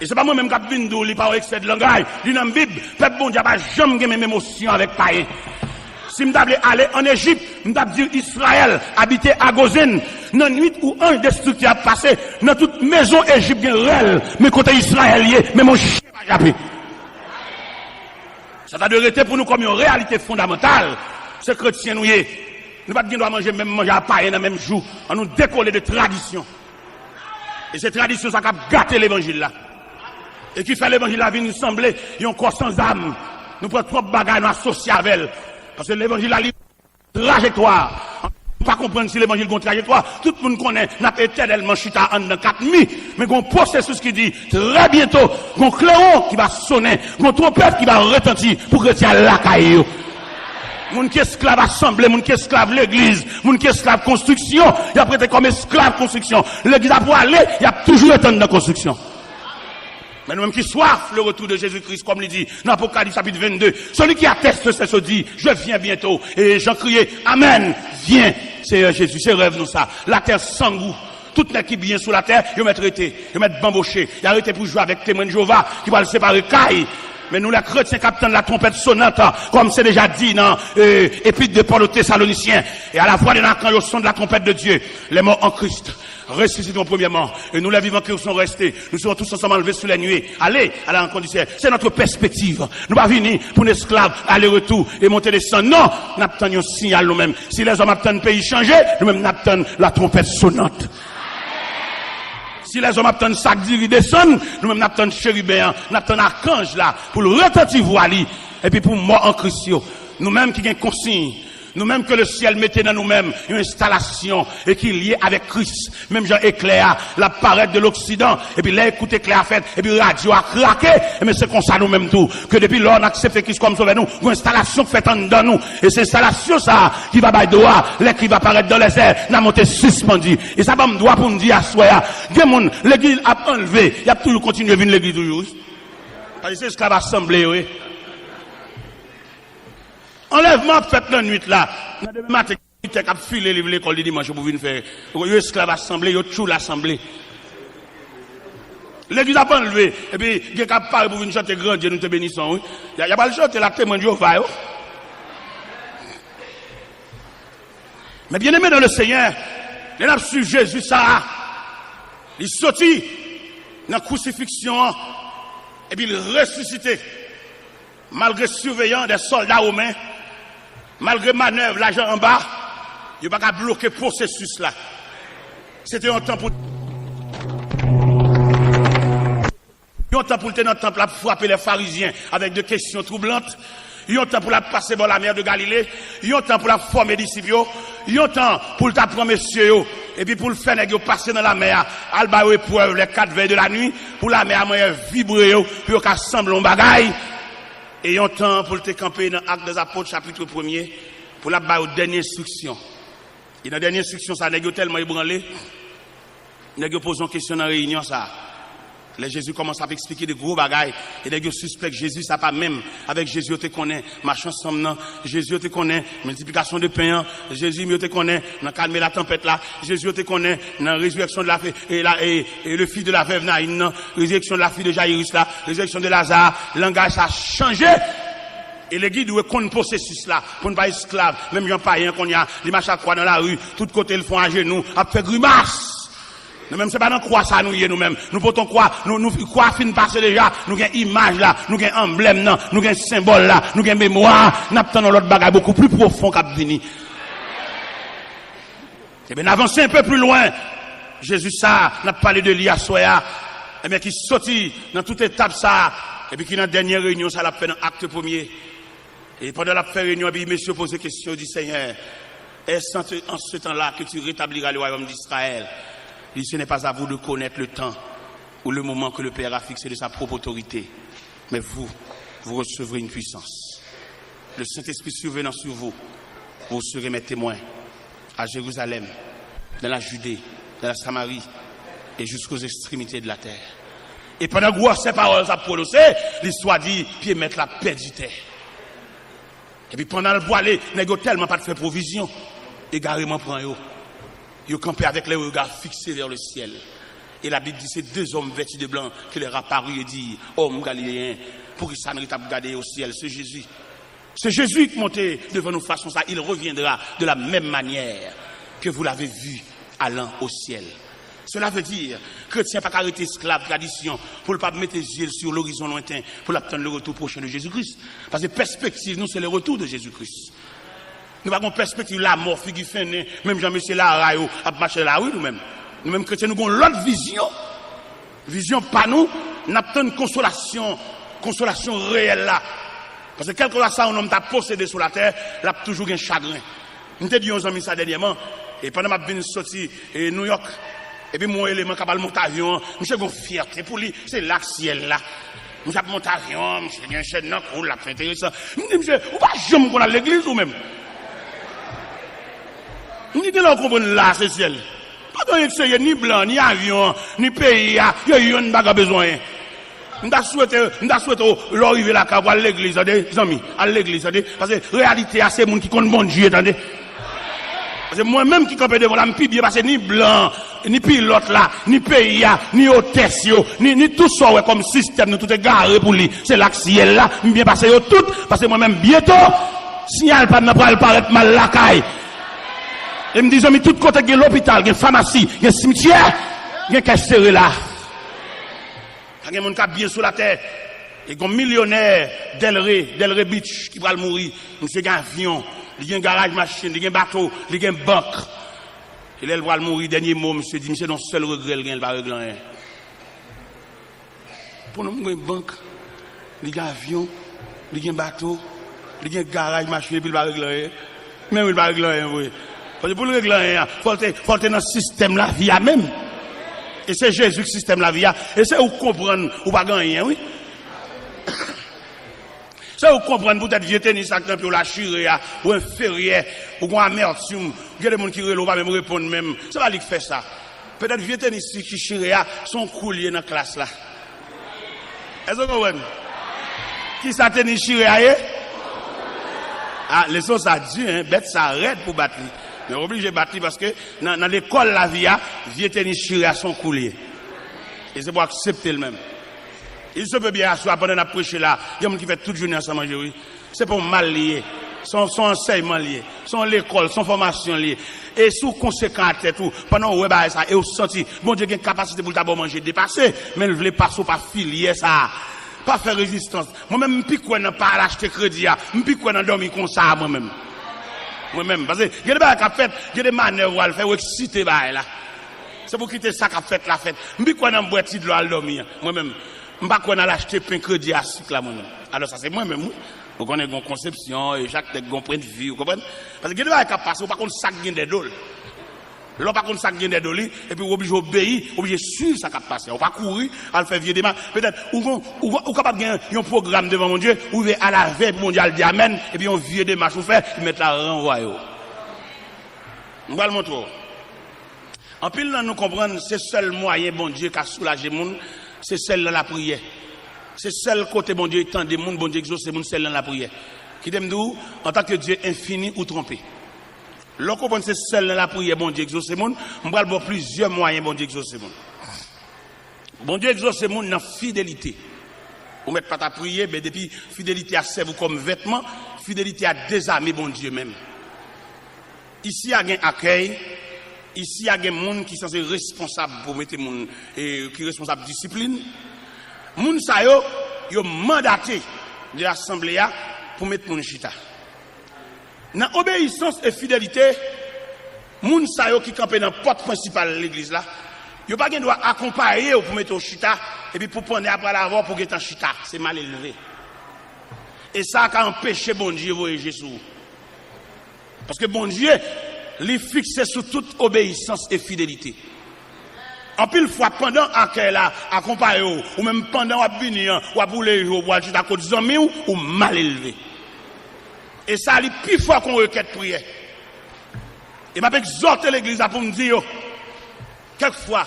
Et c'est pas moi-même qui a venu d'où, il pas excès de langage. Il dans la Bible, peuple bon Dieu n'a jamais même émotion avec païen. Si je voulais aller en Égypte, je voulais dire Israël habitait à Gozène. Dans nuit où un destructeur a passé, dans toute maison égyptienne réelle, mais côté israélien, mais mon chien va japper. Ça va de rester pour nous comme une réalité fondamentale. Ce chrétien nous est. Nous ne pouvons pas manger à païen dans le même jour. On nous décoller de tradition. Et cette tradition, ça a gâté l'évangile là. Et qui fait l'évangile là, nous sembler, il y a un corps sans âme. Nous prenons trop de bagages, nous associés avec elle. Parce que l'évangile a une trajectoire. On ne peut pas comprendre si l'évangile a une trajectoire. Tout le monde connaît, n'a pas éternellement chita en 4 nuits. Mais il y a un processus qui dit, très bientôt, il y a un clairon qui va sonner, il y a une trompette qui va retentir pour que tu aies la caillou. Moun qui esclave assemblée, moun qui esclave l'église, moun qui esclave construction, il a prêté comme esclave construction. L'église a pour aller, il a toujours été dans la construction. Mais nous-mêmes qui soif le retour de Jésus-Christ, comme il dit dans Apocalypse chapitre 22, celui qui atteste c'est ce dit, je viens bientôt. Et Jean criait, Amen, viens, Seigneur Jésus, c'est rêve nous ça. La terre sans goût. Toute l'équipe bien sous la terre, ils mettent arrêté, ils mettent bamboché, ils arrêté pour jouer avec témoin de Jéhovah, qui va le séparer caille. Mais nous, les chrétiens, capitaine de la trompette sonnante, comme c'est déjà dit dans Épître de Paul aux Thessaloniciens, et à la fois quand ils son de la trompette de Dieu, les morts en Christ ressusciteront premièrement, et nous les vivants qui sont restés, nous serons tous ensemble enlevés sous les nuées. Allez à la rencontre du ciel. C'est notre perspective. Nous ne pas venir pour un esclave aller-retour et monter descendre. Non, nous attendons un signal nous-mêmes. Si les hommes attendent le pays changer, nous-mêmes nous attendons la trompette sonnante. Si les hommes attendent sac d'iri descendre, nous-mêmes nous attendons chérubin, nous attendons archange là, pour le retentir voile, et puis pour mort en Christ. Nous-mêmes qui avons consigne, nous-mêmes que le ciel mettait dans nous-mêmes une installation et qui est liée avec Christ. Même Jean éclair, la parade de l'Occident, et puis là, écoute éclair fait, et puis radio a craqué, mais c'est comme ça nous-mêmes tout, que depuis lors, on accepte Christ comme sauveur nous, une installation faite en dedans nous, et c'est installation ça, qui va bailler droit, qui va apparaître dans les airs, n'a monté suspendu. Et ça va me droit pour me dire à soi, l'église a enlevé, il y a toujours continué à venir l'église toujours. Parce que c'est ce qu'on va assembler, oui. Enlèvement fait la nuit là. Dans le matin, il a filé l'école du dimanche pour venir faire. Il y a esclave assemblée, il y a tout l'assemblée. L'église a pas enlevé. Et puis, il y a parlé pour venir chanter grand Dieu, nous te bénissons. Il n'y a pas le chanter la témoin de Jéhovah. Mais bien aimé dans le Seigneur, il a su Jésus ça. Il sortit dans la crucifixion et puis il ressuscité. Malgré surveillance des soldats romains, malgré manœuvre, l'argent en bas, il n'y a pas qu'à bloquer le processus là. C'était un temps pour. Il y a un temps pour le tenir dans le temple pour frapper les pharisiens avec des questions troublantes. Il y a un temps pour la passer dans la mer de Galilée. Il y a un temps pour la former des disciples. Il y a un temps pour le t'apprendre messieurs. Et puis pour le faire passer dans la mer, alba épreuve les 4 veilles de la nuit, pour la mer vibrer, puis qu'à sembler un bagaille. Et il y a un temps pour te camper dans l'Acte des Apôtres, chapitre 1er, pour la dernière instruction. Et dans la dernière instruction, ça n'a pas tellement ébranlé. Il n'a pas posé une question dans la réunion, ça. Là, Jésus commence à expliquer des gros bagailles. Et les gens suspectent que Jésus, ça pas même. Avec Jésus, te connaît. Marchand ensemble, Jésus, te connaît. Multiplication de pain. Jésus, te connaît. Dans calmer la tempête là. Jésus, te connaît. Dans la résurrection de la fille. Et le fils de la veuve Naïn. Résurrection de la fille de Jairus là. Résurrection de Lazare. Le langage a changé. Et les guides doivent connaître le processus là. Pour ne pas être esclave. Même Jean Païen qu'on y a. Les marches à croix dans la rue. Tout côté, ils font à genoux. À faire grimace. Nous-mêmes, c'est pas dans quoi ça nous y est nous-mêmes. Nous potons quoi, nous quoi fin passer déjà, nous avons image là, nous avons emblème là, nous avons symbole là, nous avons mémoire, nous avons l'autre bagage beaucoup plus profond qu'à venir. Et bien, avancer un peu plus loin. Jésus ça, n'a parlé de lui à Soya, et bien qui sortit dans toute étape ça, et puis qui dans la dernière réunion, ça l'a fait dans l'acte 1er. Et pendant la réunion, puis monsieur pose la question du Seigneur, est-ce en ce temps-là que tu rétabliras le royaume d'Israël? Et ce n'est pas à vous de connaître le temps ou le moment que le Père a fixé de sa propre autorité. Mais vous recevrez une puissance. Le Saint-Esprit survenant sur vous, vous serez mes témoins à Jérusalem, dans la Judée, dans la Samarie et jusqu'aux extrémités de la terre. Et pendant que ces paroles à prononcer, l'histoire dit, puis mettre la paix du terre. Et puis pendant le voilé, il n'y a tellement pas de faire provision. Égarément prend eux. Ils campaient avec les regards fixés vers le ciel. Et la Bible dit, c'est deux hommes vêtus de blanc qui leur apparut et dit, homme galiléen, pour qu'ils s'en regarder au ciel, c'est Jésus. C'est Jésus qui montait devant nous façon ça. Il reviendra de la même manière que vous l'avez vu allant au ciel. Cela veut dire que chrétien pas arrêter esclave tradition pour ne pas mettre les yeux sur l'horizon lointain pour attendre le retour prochain de Jésus-Christ. Parce que perspective, nous, c'est le retour de Jésus-Christ. Nous n'avons pas perspective la mort, figure fin, même Jean-Monsieur Larayo a marché la rue nous-mêmes. Nous-mêmes chrétiens, nous avons l'autre vision. Vision pas nous, nous avons une consolation réelle là. Parce que quelque chose ça, un homme t'a possédé sur la terre, il a toujours un chagrin. Nous t'ai dit aux amis ça dernièrement, et pendant que je suis sorti à New York, et puis mon élément capable de monter avion, je suis une fierté pour lui, c'est là le ciel là. Je suis monté avion, je suis un chaîne là, cool, là, c'est intéressant. Je me dis, monsieur, ou pas jamais qu'on a l'église ou même? Je me dis, là, on comprend là, c'est ciel. Pas de c'est ni blanc, ni avion, ni pays, il y a une bague à besoin. Nous souhaité l'arrivée là, à l'église, les amis, à l'église, parce que la réalité, c'est les gens qui connaissent bon Dieu, attendez. Parce que moi-même qui campé devant la bien parce que ni blanc, ni pilote là, ni pays, ni hôtesse, ni tout ça ouais, comme système, nous tout est garé pour lui. C'est là que ciel là, bien passé tout, parce que moi-même bientôt, signal pas me paraître mal la caille. Et me disent, mais tout côté il y a l'hôpital, il y a pharmacie, il y a cimetière, il y a cache serré là. Il y a des gens qui sont bien sur la terre. Il y a un millionnaire Delray Beach qui va mourir. Monsieur il y a un avion, il y a un garage machine, il y a un bateau, il y a une banque. Et là, il va mourir, dernier mot, monsieur dit, monsieur, non, seul regret, il ne va pas régler rien. Pour nous, il y a une banque, il y a un avion, il y a un bateau, il y a un garage machine, et puis il va régler rien. Même il va régler rien, oui. Parce que pour le régler rien, il faut être dans le système la vie même. Et c'est Jésus qui système la vie. Et c'est où comprendre ou pas gagner, oui. C'est où comprendre peut-être vieux tennis ou la chirée ou un ferrier ou un amertume. Il y a des gens qui ne vont pas même répondre même. C'est pas lui qui fait ça. Peut-être vieux tennis qui chirée sont couliers dans la classe là. Est-ce que vous comprenez? Qui ça tennis chirée? Ah, les choses ça dit, hein, bête ça arrête pour battre. Mais obligé de battre parce que dans l'école la vie, vieux tennis chiré à son coulier. Et c'est pour accepter le même. Il se peut bien asseoir pendant la prêche là. Il y a des gens qui font toute journée ensemble manger, oui. C'est pour mal lié. Son enseignement lié. Son l'école, son formation lié. Et sous conséquent à tête tout, pendant que vous ça, et vous sentez, bon Dieu, il y a une capacité pour d'abord manger dépassé, mais vous voulez pas filier ça. Pas faire résistance. Moi-même, je ne peux pas acheter crédit. Je ne peux pas dormir comme ça moi-même. Moi-même, parce que il y a des choses qui fait, il y a des manières où elle fait exciter là. C'est pour quitter ça qu'a fait la fête. Je ne peux pas boire de l'eau à dormir. Moi-même, je ne peux pas acheter pain crédit à cycle là moi-même. Alors ça c'est moi-même. Vous connaissez une conception et chaque tête un point de vue, vous comprenez? Parce que il y a des choses qui passent, par contre ça gagne des dollars. Là, par contre, ça gagne des dollars, et puis, vous obligez d'obéir, obligé de suivre ça qui passe. On va courir, à le faire vieux démarre. Peut-être, ou capable de gagner un programme devant mon Dieu, ou à la veille, pour mon Dieu, dit amen, et puis on vieux démarche, ou fait, ils mettent la renvoyer. On va le montrer. En pile, nous comprenons, c'est seul moyen, bon Dieu, qui a soulagé le monde, c'est celle dans la prière. C'est seul côté, bon Dieu, tant des monde, bon Dieu, exauce, c'est celle dans la prière. Qui t'aime d'où, en tant que Dieu infini ou trompé. Lorsqu'on pense seul dans la prière, bon Dieu exauce le monde, on va avoir plusieurs moyens, bon Dieu exauce le monde. Bon Dieu exauce le monde dans la fidélité. Vous ne mettez pas ta prière, mais depuis fidélité à servir comme vêtement, fidélité à désarmer bon Dieu même. Ici, il y a un accueil, ici, il y a des gens qui sont responsables pour mettre les gens, qui sont responsables de discipline. Les gens, ils ont mandaté de l'Assemblée pour mettre les gens chita. Dans obéissance et fidélité, moun sa yo qui campent dans la porte principale de l'église là, yo pas doit accompagner pour mettre au chita et puis pour prendre après l'avoir pour get en chita, c'est mal élevé. Et ça a empêché bon Dieu voyer Jésus. Parce que bon Dieu, les fixe sur toute obéissance et fidélité. En pile fois pendant accueil là, accompagner ou même pendant à venir ou à bouler ou à chita côté zami ou mal élevé. Et ça, c'est plus fort qu'on requête prière. Et m'a exhorté l'église pour me dire, quelquefois,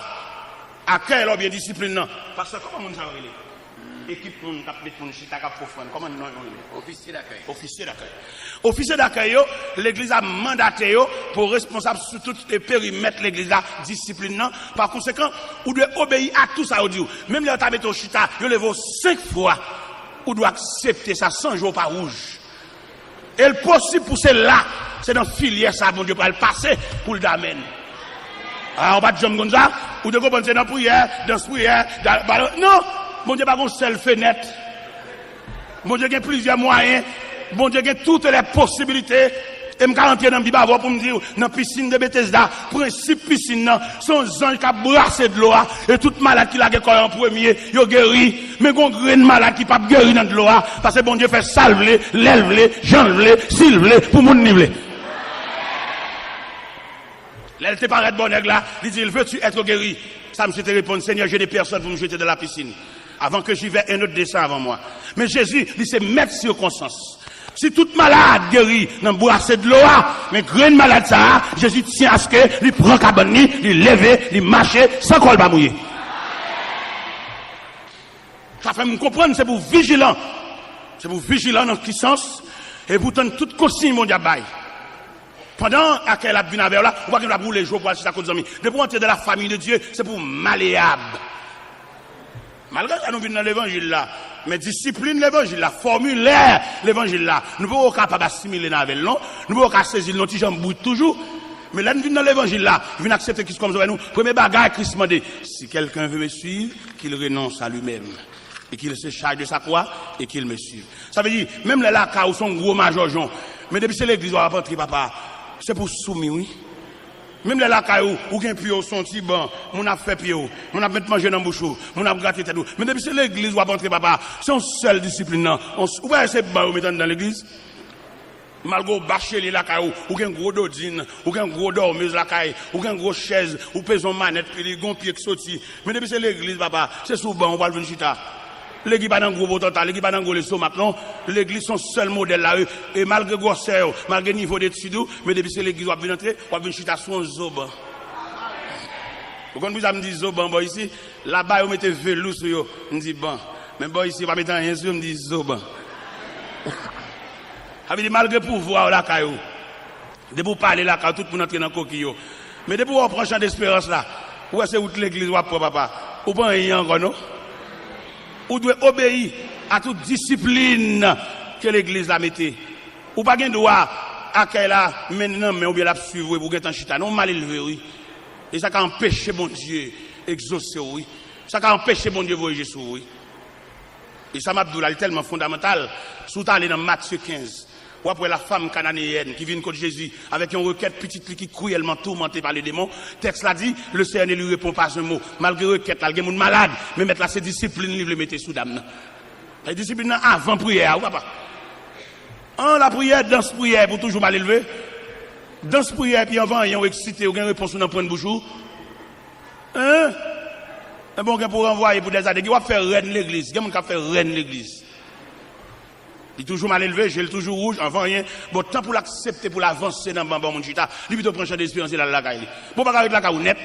à quelle bien discipline, non. Parce que comment on s'en relève? équipe moun k'ap met moun chita k'ap profane. Comment non? Officier d'accueil. Officier d'accueil. Officier d'accueil, l'église a mandaté pour responsable sur tout le périmètre l'église a discipline. Par conséquent, vous devez obéir à tout ça. Même les avez au chita, vous levez 5 fois. Vous devez accepter ça 100 jours par rouge. Et le possible pour cela, c'est dans filière ça, mon Dieu, pour le passer pour le damen. Ah, on va dire comme ça, ou de comprendre c'est dans prière, dans prière, non, mon Dieu, pas une seule fenêtre. Mon Dieu, il y a plusieurs moyens. Mon Dieu, il y a toutes les possibilités. Et je vais rentrer dans le Bible pour me dire, dans la piscine de Bethesda, principe piscine, son ange qui a brassé de l'eau, et toute malade qui l'a guéri en premier, il a guéri. Mais il y a un grain de malade qui n'a pas guéri dans de l'eau, parce que bon Dieu fait salver, l'élève, j'enlève, s'il pour mon niveau. Là, elle te paraît bon nègre là, il dit, veux-tu être guéri? Ça me te répond, Seigneur, j'ai des personnes pour me jeter de la piscine. Avant que j'y vais, un autre descend avant moi. Mais Jésus, il s'est mettre sur conscience. Si toute malade guérit dans le boisson de l'eau, mais grain malade ça, Jésus tient à ce que, il prend cabane, il lève, il marche, sans col pas mouiller. Ça fait me comprendre, c'est pour vigilant. C'est pour vigilant dans ce sens, et pour donner toute consigne, mon diable. Pendant qu'elle a bien avec là, on voit qu'elle a brûlé les jours pour assister à cause de amis. Depuis entrer dans la famille de Dieu, c'est pour malléable. Malgré ça, nous venons dans l'évangile là. Mais discipline l'évangile là, formulaire l'évangile là. Nous ne pouvons pas capable assimiler avec non. Nous ne pouvons pas saisir nos petits jambes bouillent toujours. Mais là, nous venons dans l'évangile là. Nous venons accepter Christ comme ça. Nous, premier bagage, Christ m'a dit, si quelqu'un veut me suivre, qu'il renonce à lui-même. Et qu'il se charge de sa croix et qu'il me suive. Ça veut dire, même les là, où sont gros majorjons. Mais depuis que c'est l'église, on va rentrer, papa. C'est pour soumis, oui. Même les lacailles où gain pio son petit banc, mon a fait pio, mon a mettre manger dans bouche, mon a gratté tête. Mais depuis c'est l'église où va rentrer papa, c'est une seule discipline non. On ouais c'est ba ou mettant dans l'église. Malgré bâcher les lacailles ou gain gros dodine, ou gain gros dormeuse lacaille, ou gain gros chaise, ou peson manette puis les gon pied qui sorti. Mais depuis c'est l'église papa, c'est souvent on va venir chita. L'église pas dans gros total, l'église pas dans gros les somac non, l'église son seul modèle là et malgré grosseur, malgré niveau d'études, mais depuis c'est l'église va venir entrer, va venir chita son zoban. Vous quand vous me dit zoban boy ici, là-bas vous mettez velours sur yo, me dit bon, mais boy ici va mettre rien sur me dit zoban. Avait dit malgré pouvoir là caillou. De pour parler là quand tout le monde entre dans coquillot. Mais de pour prendre champ d'espérance là, où est-ce que l'église va pour papa, ou pas rien encore non? Ou doit obéir à toute discipline que l'église la mette. Ou pas gain droit à qu'elle a maintenant mais ou bien la suivre pour get en chita non mal élevé oui. Et ça qui empêche mon Dieu exaucer oui. Ça qui empêche mon Dieu voyager sur oui. Et ça m'abdoula est tellement fondamental. Sous aller dans Matthieu 15. Ou après la femme cananéenne qui vient contre Jésus avec une requête petite qui cruellement tourmentée par les démons. Texte l'a dit, le Seigneur ne lui répond pas un mot. Malgré requête, il y a des gens malades, mais mettre là ses disciplines, il le mettait sous dame. La discipline avant prière, ou pas? La prière, dans ce prière pour toujours mal élevé. Dans ce prière, puis avant, il y a excité, ou une réponse dans le point de bouche. Hein? Un bon gars pour renvoyer pour des années, il va faire reine l'église. Il y a des gens qui faire reine l'église. Il est toujours mal élevé, j'ai le toujours rouge, avant rien. Bon, tant pour l'accepter, pour l'avancer dans le bambam, mon chita, lui, plutôt prendre champ d'espérance, il a la caille. Bon, pas avec la caille net.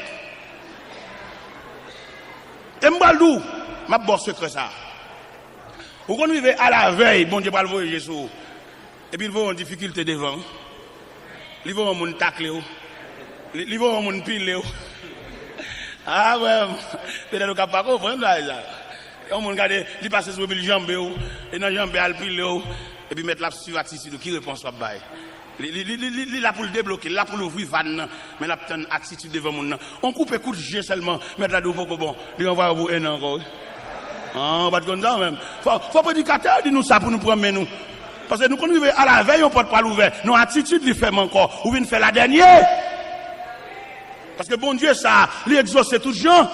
Et m'baldou, ma bosse secret ça. Ou quand on arrive à la veille, bon Dieu, pas le voyager Jésus. Et puis, il va en difficulté devant. Il va en moun tacle, il va en moun pile. Ah, ouais, peut-être qu'on ne peut pas comprendre ça. On m'a regardé, il passe sur le jambe, et dans le jambe, il pile, et puis mettre la sur attitude, qui répond soit bail. Il là pour le débloquer, là pour l'ouvrir van, mais la petite attitude devant mon. On coupe un coup de jet seulement, mettre la dos pour que bon, lui envoie vous un encore. Ah, on va te comme ça même. Faut prédicateur dire nous ça pour nous prendre nous. Parce que nous quand nous arrivons à la veille, on porte pas l'ouvert. Nos attitudes lui fait encore, ou vient faire la dernière. Parce que bon Dieu ça, lui exauce tout gens.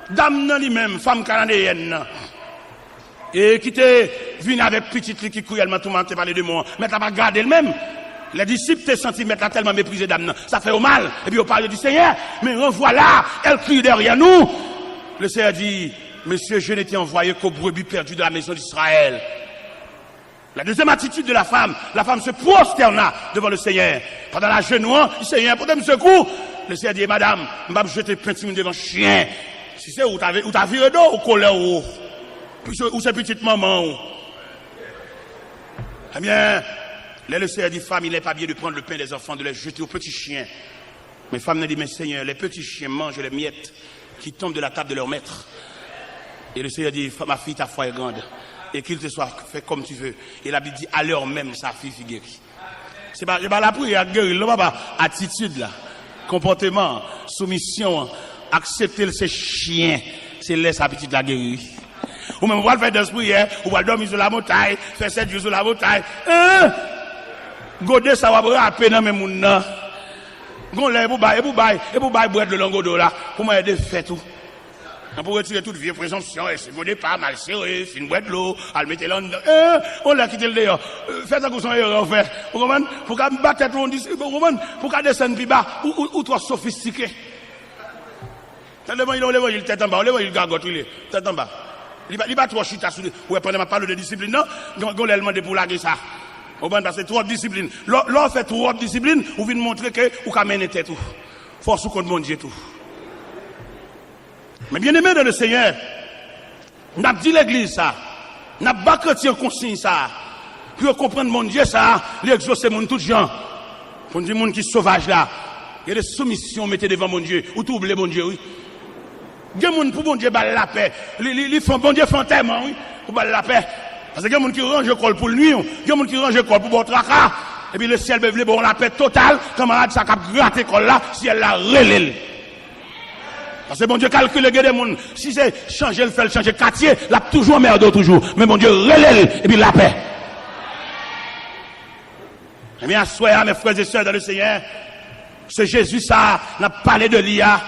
Dame nan lui-même, femme cananéenne. Et qui te vient avec petite qui cruellement tourmentée par les démons. Mais t'as pas gardé le même. Les disciples te senti mettre tellement méprisé dame. Ça fait au mal. Et puis on parle du Seigneur. Mais revoilà, elle crie derrière nous. Le Seigneur dit, Monsieur, je n'étais envoyé qu'aux brebis perdues de la maison d'Israël. La deuxième attitude de la femme se prosterna devant le Seigneur. Pendant la genouant, le Seigneur, pour me secouer. Le Seigneur dit, Madame, je vais jeter peinture devant chien. Si c'est où t'as viré d'eau ou colère ou Ou c'est petite maman. Eh bien, le Seigneur dit, femme, il n'est pas bien de prendre le pain des enfants, de les jeter aux petits chiens. Mais femme ne dit, mais Seigneur, les petits chiens mangent les miettes qui tombent de la table de leur maître. Et le Seigneur dit, ma fille, ta foi est grande. Et qu'il te soit fait comme tu veux. Et la Bible dit, à l'heure même, sa fille fut guérie. C'est pas la prière guérir, là, pas attitude, là. Comportement, soumission, accepter ces chiens, c'est laisser sa petite la guérir. Ou même, on va faire des prières, on va dormir sur la montagne, faire 7 jours sur la montagne. Godé, ça va rapper dans mes mouns. Gon là, et pour bailler boire de l'angodo là, pour moi, aider faire tout. On peut retirer toute vieille présomption, et c'est mon départ, mal serré, fin boire de l'eau, à le mettre là dedans. On l'a quitté le dehors. Faites ça comme son erreur, fait. Vous comprenez? Pour qu'à battre tête, on dit, vous comprenez? Pour qu'à descendre plus bas, ou trop sophistiqué. Tellement il a l'évangile tête en bas, l'évangile gargote, il est tête en bas. Il va trop chita sur lui. Ouais, pendant ma parole de discipline, non? On l'a demandé pour laguer ça. Au bon, parce que trop de discipline. L'on fait trop de discipline, ou vient montrer que vous pouvez mener tête tout. Force ou contre mon Dieu tout. Mais bien aimé dans le Seigneur, n'a dit l'église ça, n'a pas chrétien consigne ça, pour comprendre mon Dieu ça, l'exaucer mon tout gens, pour dire mon qui sauvage là, il y a des soumissions mettez devant mon Dieu, ou tout oublier mon Dieu, oui. Il y a des gens pour mon Dieu balle la paix, ils font bon Dieu fantôme, oui, pour balle la paix. Parce qu'il y a des gens qui rangent le col pour le nuit, il y a des gens qui rangent le col pour votre tracas, et puis le ciel veut bon la paix totale, camarade, ça cap gratter col là, si elle la relève. Parce que bon Dieu calcule les gens, si c'est changer le fait, changer quartier, là toujours merde toujours. Mais bon Dieu relève et puis la paix. Eh bien, soyez mes frères et sœurs dans le Seigneur, ce Jésus ça n'a parlé de l'IA.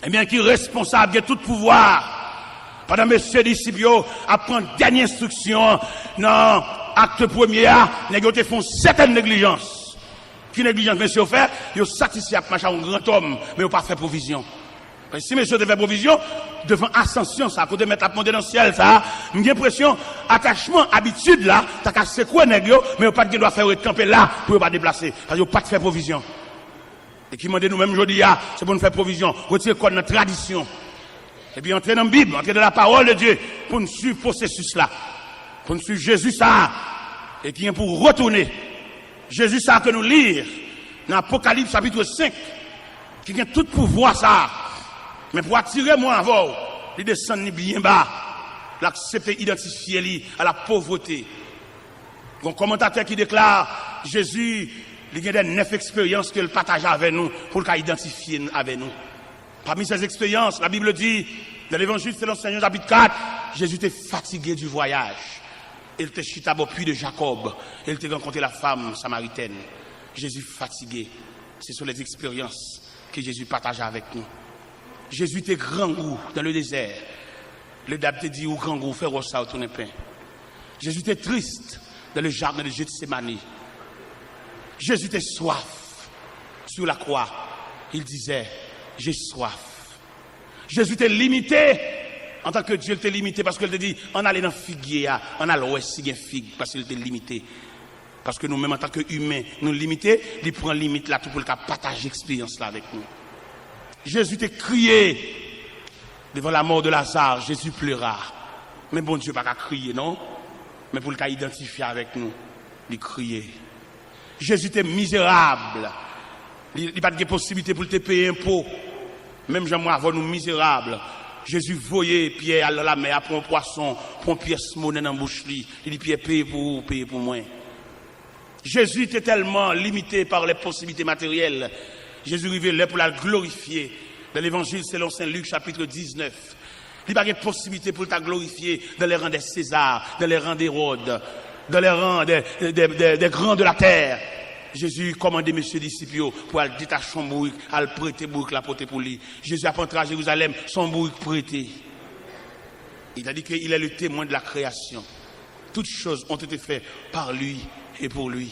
Eh bien, qui est responsable de tout pouvoir. Pendant messieurs disciples, à prendre dernière instruction, non, acte premier, les gens font certaines négligences. Qui négligence, monsieur, fait, ils sont satisfaits à marcher un grand homme, mais ils n'ont pas fait provision. Si monsieur devait provision, devant ascension, ça, à côté de mettre la monter dans le ciel, ça, j'ai l'impression, attachement, habitude, là, t'as qu'à secouer, nègre, mais pas de doit faire camper là, pour ne pas déplacer. Parce que pas de faire provision. Et qui m'a dit nous-mêmes aujourd'hui, c'est pour nous faire provision. Retirer quoi de notre tradition. Et puis entrer dans la Bible, entrer dans la parole de Dieu, pour nous suivre le processus là. Pour nous suivre Jésus, ça, et qui est pour retourner. Jésus, ça, que nous lire, dans l'Apocalypse, chapitre 5, qui a tout pouvoir, ça. Mais pour attirer moi avant, il descend bien bas, l'accepter, identifier lui à la pauvreté. Un commentateur qui déclare, Jésus, il y a des 9 expériences qu'il partage avec nous, pour qu'il identifie avec nous. Parmi ces expériences, la Bible dit, dans l'évangile selon Saint Jean chapitre 4, Jésus était fatigué du voyage. Il était chita au puits de Jacob. Il était rencontré la femme samaritaine. Jésus fatigué. Ce sont les expériences que Jésus partage avec nous. Jésus était grand goût dans le désert. Le dab te dit, ou grand goût, faire ça, ou tourner pain. Jésus était triste dans le jardin de Gethsémani. Jésus était soif sur la croix. Il disait, j'ai soif. Jésus était limité. En tant que Dieu, il était limité parce qu'il te dit, on allait dans le figuier, on allait ouais, si il figue, parce qu'il était limité. Parce que nous-mêmes, en tant qu'humains, nous limités, il prend limite là, tout pour le cas partager l'expérience là avec nous. Jésus t'a crié devant la mort de Lazare, Jésus pleura. Mais bon Dieu, pas qu'à crier, non? Mais pour le cas identifier avec nous, il criait. Jésus était misérable. Il n'y a pas de possibilité pour te payer un pot. Même j'aimerais avoir nous misérables. Jésus voyait Pierre à la mer, prend un poisson, prend pièce monnaie dans la bouche. Il dit Pierre, paye pour moi. Jésus était tellement limité par les possibilités matérielles. Jésus arrivait là pour la glorifier. Dans l'évangile selon Saint Luc, chapitre 19. Il n'y a pas de possibilité pour la glorifier dans les rangs des Césars, dans les rangs d'Hérode, dans les rangs des grands de la terre. Jésus commandait messieurs disciples pour aller détacher son bourrique, aller prêter bourrique la porter pour lui. Jésus a entré à Jérusalem, son bourrique prêté. Il a dit qu'il est le témoin de la création. Toutes choses ont été faites par lui et pour lui.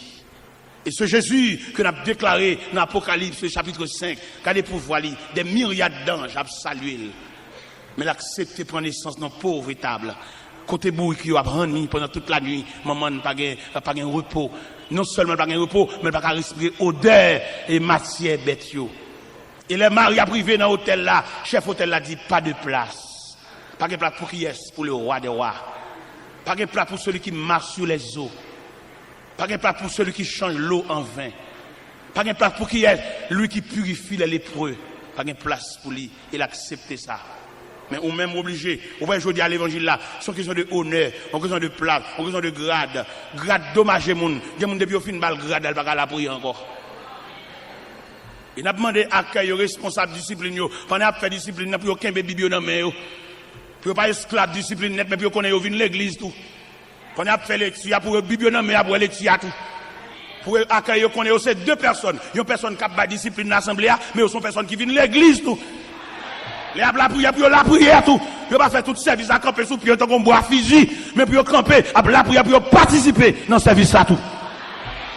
Et ce Jésus que nous avons déclaré dans l'Apocalypse, chapitre 5, qu'à des pouvoirs, des myriades d'anges ont salué. Mais l'accepter prendre naissance dans pauvre table. Côté bourrique, il a brandi pendant toute la nuit. Maman n'a pas de repos. Non seulement pas de repos, mais pas de respirer odeur et matière bête. Et les maris a privé dans l'hôtel là, chef hôtel là dit pas de place. Pas de plat pour qui est pour le roi des rois. Pas de plat pour celui qui marche sur les eaux. Pas de plat pour celui qui change l'eau en vin. Pas de plat pour qui est lui qui purifie les lépreux. Pas de place pour lui. Il accepte ça. Mais on même obligé. On va aujourd'hui à l'évangile là. C'est une question de honneur, une question de place, une question de grade. Grade dommage les gens. Les gens depuis au fin balle grade, elle va pas la prier encore. Il a demandé à accueil responsable discipline yo. Pendant a fait discipline pour aucun bébé bio dans main yo. Pour pas esclave discipline net mais pour connaître venir l'église tout. Pendant a fait lecture pour bibio dans main pour lecture tout. Pour accueillir connaître c'est deux personnes. Une personne qui a discipline l'assemblée mais sont personnes qui viennent l'église tout. Les la prière pour la prière tout. Ils pas faire tout service à camper sous pied tant qu'on boit fusil mais pour camper à la prière pour participer dans service là tout.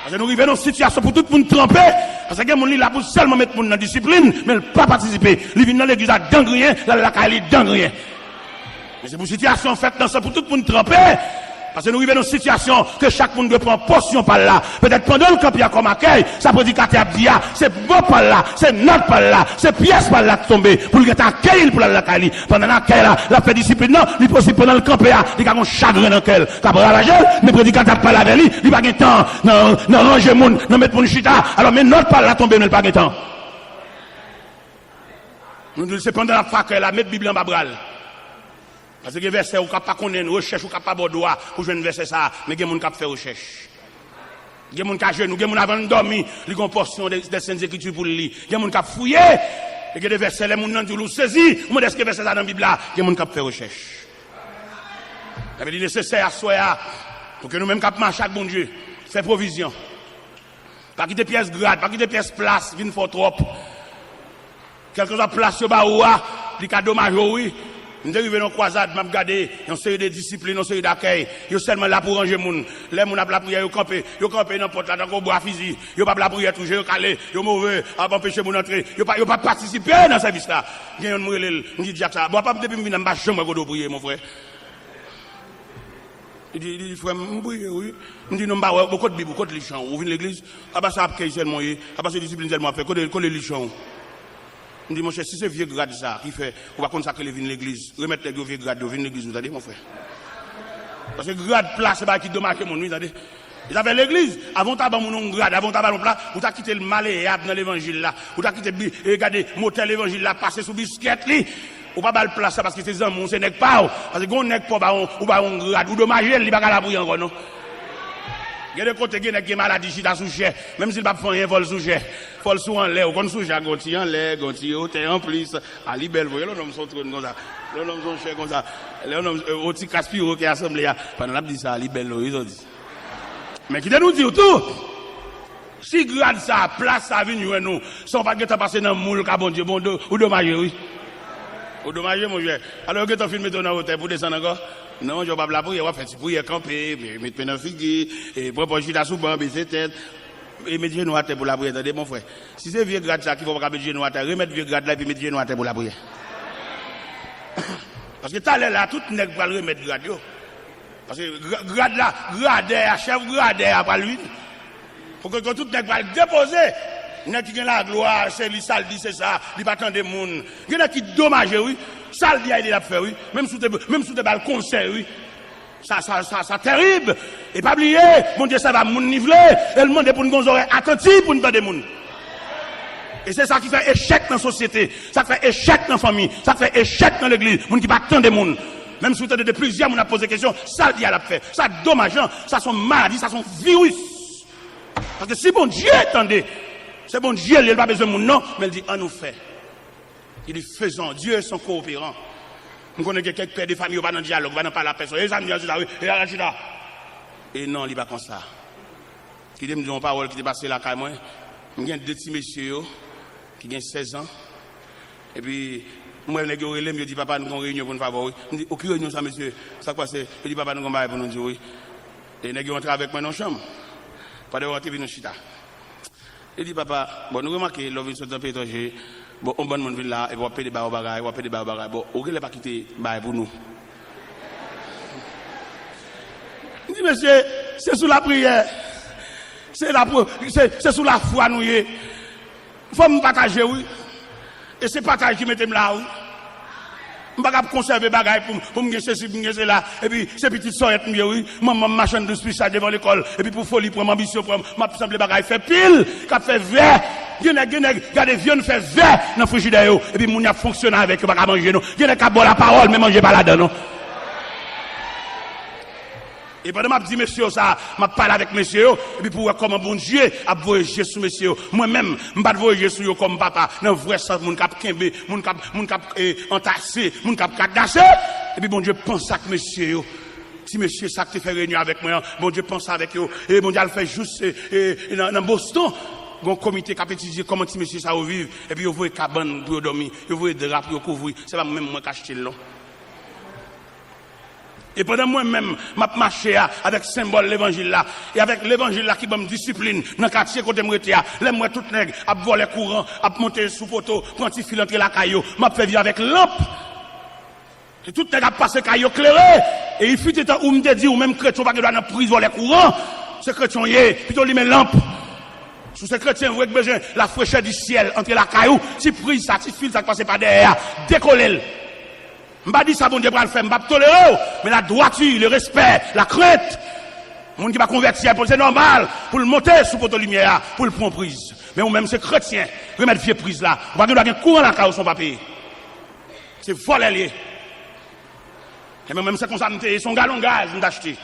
Parce que nous arrivons dans une situation pour tout le monde tremper. Parce que les gens là pour seulement mettre dans la discipline, mais ne pas participer. Ils viennent dans l'église à dangrien, dans la caille dangrien. Mais c'est pour une situation faite dans ça pour tout le monde tremper. Parce que nous arrivons dans une situation que chaque monde doit prendre portion par là. Peut-être pendant le camp, il y a comme accueil, ça prédicateur a dit, c'est bon par là, c'est notre par là, c'est pièce par là qui tombe, pour le accueillir pour la caille. Pendant l'accueil là, la fait discipline, non, il possible pendant le camp, il y a un chagrin dans lequel, qu'après la gel, mais prédicateur parle avec lui, il n'y a pas de temps, non, ranger moun, non, mettre mon chita, alors, mais notre par là tombe, il n'y a pas de temps. Nous, c'est pendant la fac, là, mettre Bible en babral. Parce que les versets, ou pas connaître, recherche, ou pas droit pour jouer un verset ça, mais il y a des gens qui font recherche. Il y a des gens qui genoux, il y a des gens avant de dormir, ils ont une portion des Saintes Écritures pour le lire. Il y a des gens qui fouillé, et il y a des versets, les gens qui ont saisi, ou est-ce que les versets dans la Bible là, il y a des gens qui font recherche. Il est nécessaire à soi, pour que nous-mêmes qui marchons avec bon Dieu, faire provision. Pas quitter pièce grade, pas quitter pièce place, vine fort trop. Quelque chose à place au bas ou il y a dommage, oui. Nous arrivons dans la croisade, nous avons regardé, une série de disciplines, une série d'accueil. Ils sont seulement là pour ranger les gens. Les gens ont la prière, ils campent dans porte là, dans le bois fusil. Ils n'ont pas la prière toucher, ils calé, ils sont mauvais, à empêcher les gens d'entrer. Ils n'ont pas participé dans ce service là. Il y a un mourir, il dit Jack ça. Bon, pas depuis que je viens dans ma chambre pour prier, mon frère. Il dit, frère, je prie, oui. Il dit, non, beaucoup de Bible, beaucoup de lichons. Vous venez l'église, à bas ça, accueil seulement, à bas ça, discipline seulement, fait, que les lichons. Je dis, mon cher, si c'est vieux grade ça, qui fait, on va consacrer les vignes l'église, remettre les vieux grades, venir l'église, vous avez mon frère. Parce que grade place, c'est pas qui dommage mon nuit, vous avez. Ils avaient l'église, avant d'avoir mon grade, avant d'avoir mon plat, vous avez quitté le malléable dans l'évangile là, vous avez quitté, regardez, motel l'évangile là, passé sous biscuit li, ou pas le place parce que c'est un mon, c'est n'est pas, parce que on n'est pas, ou pas on grade, ou dommage, il va pas la prier encore, non? Il y a des côtés qui ont maladie chita sous cher, même s'il va pas faire un vol sous cher. Vol sous en l'air, ou comme sous cher, gonti en l'air, gonti au terre en plus, à libelle, vous voyez, les hommes sont trop comme ça. Les hommes sont chers comme ça. Les hommes, au petit caspiro qui est assemblé, pendant la dit ça, à libelle, ils ont dit. Mais qui nous dit tout? Si grade ça, place ça, vient nous, sans pas que tu passes dans le moule, bon Dieu, bon Dieu, ou dommage, oui. Ou dommage, mon Dieu. Alors que tu filmes dans l'hôtel pour descendre encore? Non, je ne vais pas la prier, on va faire pour y camper, mettre dans le figuier, et proposer la soupe, baisser tête, et mettre genoux à terre pour la prière. Attendez, mon frère. Si c'est vieux grade ça, qu'il faut pas mettre genoux à terre, remettre vieux grade là, et puis mettre genoux à terre pour la prière. Parce que t'as là, tout n'est pas le remettre grade, yo. Parce que grade là, grade, chef grade, après lui. Pour que tout n'est pas le déposer. Il y a qui a la gloire, c'est lui, ça le dit, c'est ça, il pas tant de monde. Il y a qui dommage, oui. Ça le dit, il a fait, oui. Même sous des balles concert, oui. Ça, terrible. Et pas oublier, mon Dieu, ça va moun niveler. Et le monde est pour nous oreilles attentives pour nous donner des monde. Et c'est ça qui fait échec dans la société. Ça fait échec dans la famille. Ça fait échec dans l'église. Moun qui pas tant de monde. Même sous de plusieurs, on a posé des questions. Ça le dit, il a fait. Ça dommage, ça sont maladies, ça sont virus. Parce que si bon Dieu attendait, c'est bon Dieu, il n'a pas besoin de monde, non, mais il dit, en nous fait. Il dit, faisons, Dieu est son coopérant. Nous connaissons quelques pères de famille, on va dans le dialogue, on va dans pas la personne, et ça me dit, et non, il n'est pas comme ça. Qui dit, me dit une parole qui est passée là, quand même, il y a deux petits messieurs, qui ont 16 ans, et puis, moi, je me dis, papa, nous avons une réunion pour nous favoriser. Je dis, aucune réunion, ça, monsieur, ça quoi c'est? Je dis, papa, nous avons une pour nous dire, oui. Et nous avons entré avec moi dans la chambre. Pas de rentrer, nous chita. Il dit, papa, bon, nous remarquons, l'homme vient sortir pétrolier, bon, on va venir là, et on va payer des barres au bagage, on va payer des barres au bagage. Bon, on ne va pas quitter barres pour nous. Il dit, monsieur, c'est sous la prière. C'est sous la foi, nous. Il faut me partager, oui. Et c'est partage qui mettez là, oui. Je ne peux pas conserver des choses pour me ceci, pour me là. Et puis, ces petites soeurs, oui, maman machin de spécial devant l'école. Et puis, pour folie, pour ambition, pour ma simple bagaille, fait pile, qui fait vert. Regardez, viande fait vert dans le frigidaire. Et puis, moun a fonctionné avec eux, pas manger, non. Il y a qui boire la parole, mais manger pas là-dedans, non. Et pendant que je dis, monsieur, ça, je parle avec monsieur, et puis pour voir comment bon Dieu a voyagé sur monsieur. Moi-même, je ne vais pas voyager sur eux comme papa, dans le vrai sens, mon cap kembe, mon cap entassé, mon cap cadassé. Et puis bon Dieu pense à monsieur. Si monsieur, ça te fait réunion avec moi, bon Dieu pense avec eux. Et bon Dieu, le fait juste dans Boston. Un comité qui a étudié comment si monsieur ça vivre. Et puis, vous voyez cabane pour dormir, vous voyez drap pour couvrir. C'est pas moi-même qui ai acheté le long. Et pendant moi-même, je marche avec le symbole de l'évangile là. Et avec l'évangile là qui me discipline dans le quartier côté de Mretia. L'aime-moi tout nègre, à voler courant, à monter sous poteau, prendre petit fil entre la caillou. Je fais vivre avec lampe. Et tout nègre a passé caillou clairé. Et il fut temps où me dit, ou même chrétien, pas que doit dans prison voler courant. Ce chrétien y est, plutôt lui met lampe. Sous ce chrétien, vous avez besoin de la fraîcheur du ciel entre la caillou. Si prise ça, si fil ça passe par derrière, décoller. Je ne pas dire ça, bon Dieu, pour le faire, je ne pas tolérer, mais la droiture, le respect, la crainte, mon qui va convertir, c'est normal, pour le monter sous votre lumière, pour le prendre prise. Mais ou même, c'est chrétien, remettre vieux prise là, on va avoir un courant dans la caille, son papier. C'est voler. Et même, c'est comme ça, son galon gaz, je acheté.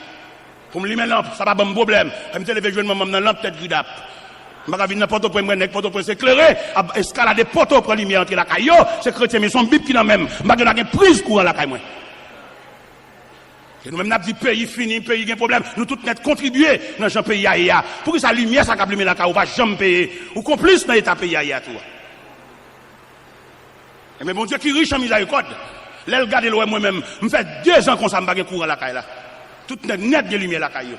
Pour me limer lampe, ça va pas un problème. Je me lever, je vais me lampe tête gridap. Je vais venir n'importe où, pour s'éclairer, escalader poteau pour lumière entre la caillou, c'est chrétien, mais son bip qui n'a même, je vais avoir prise courant la caille. Et nous-mêmes, nous avons dit pays fini, pays qui a un problème, nous tous net contribuer dans ce pays aïe. Pour que sa lumière, ça capte la caille, ou pas jamais payer, ou complice dans l'état pays aïe tout. Et mais bon Dieu qui riche en miséricorde, là, regardez le moi-même, je fais 2 ans qu'on s'en bat courant la caille là. Tout net de lumière la caille.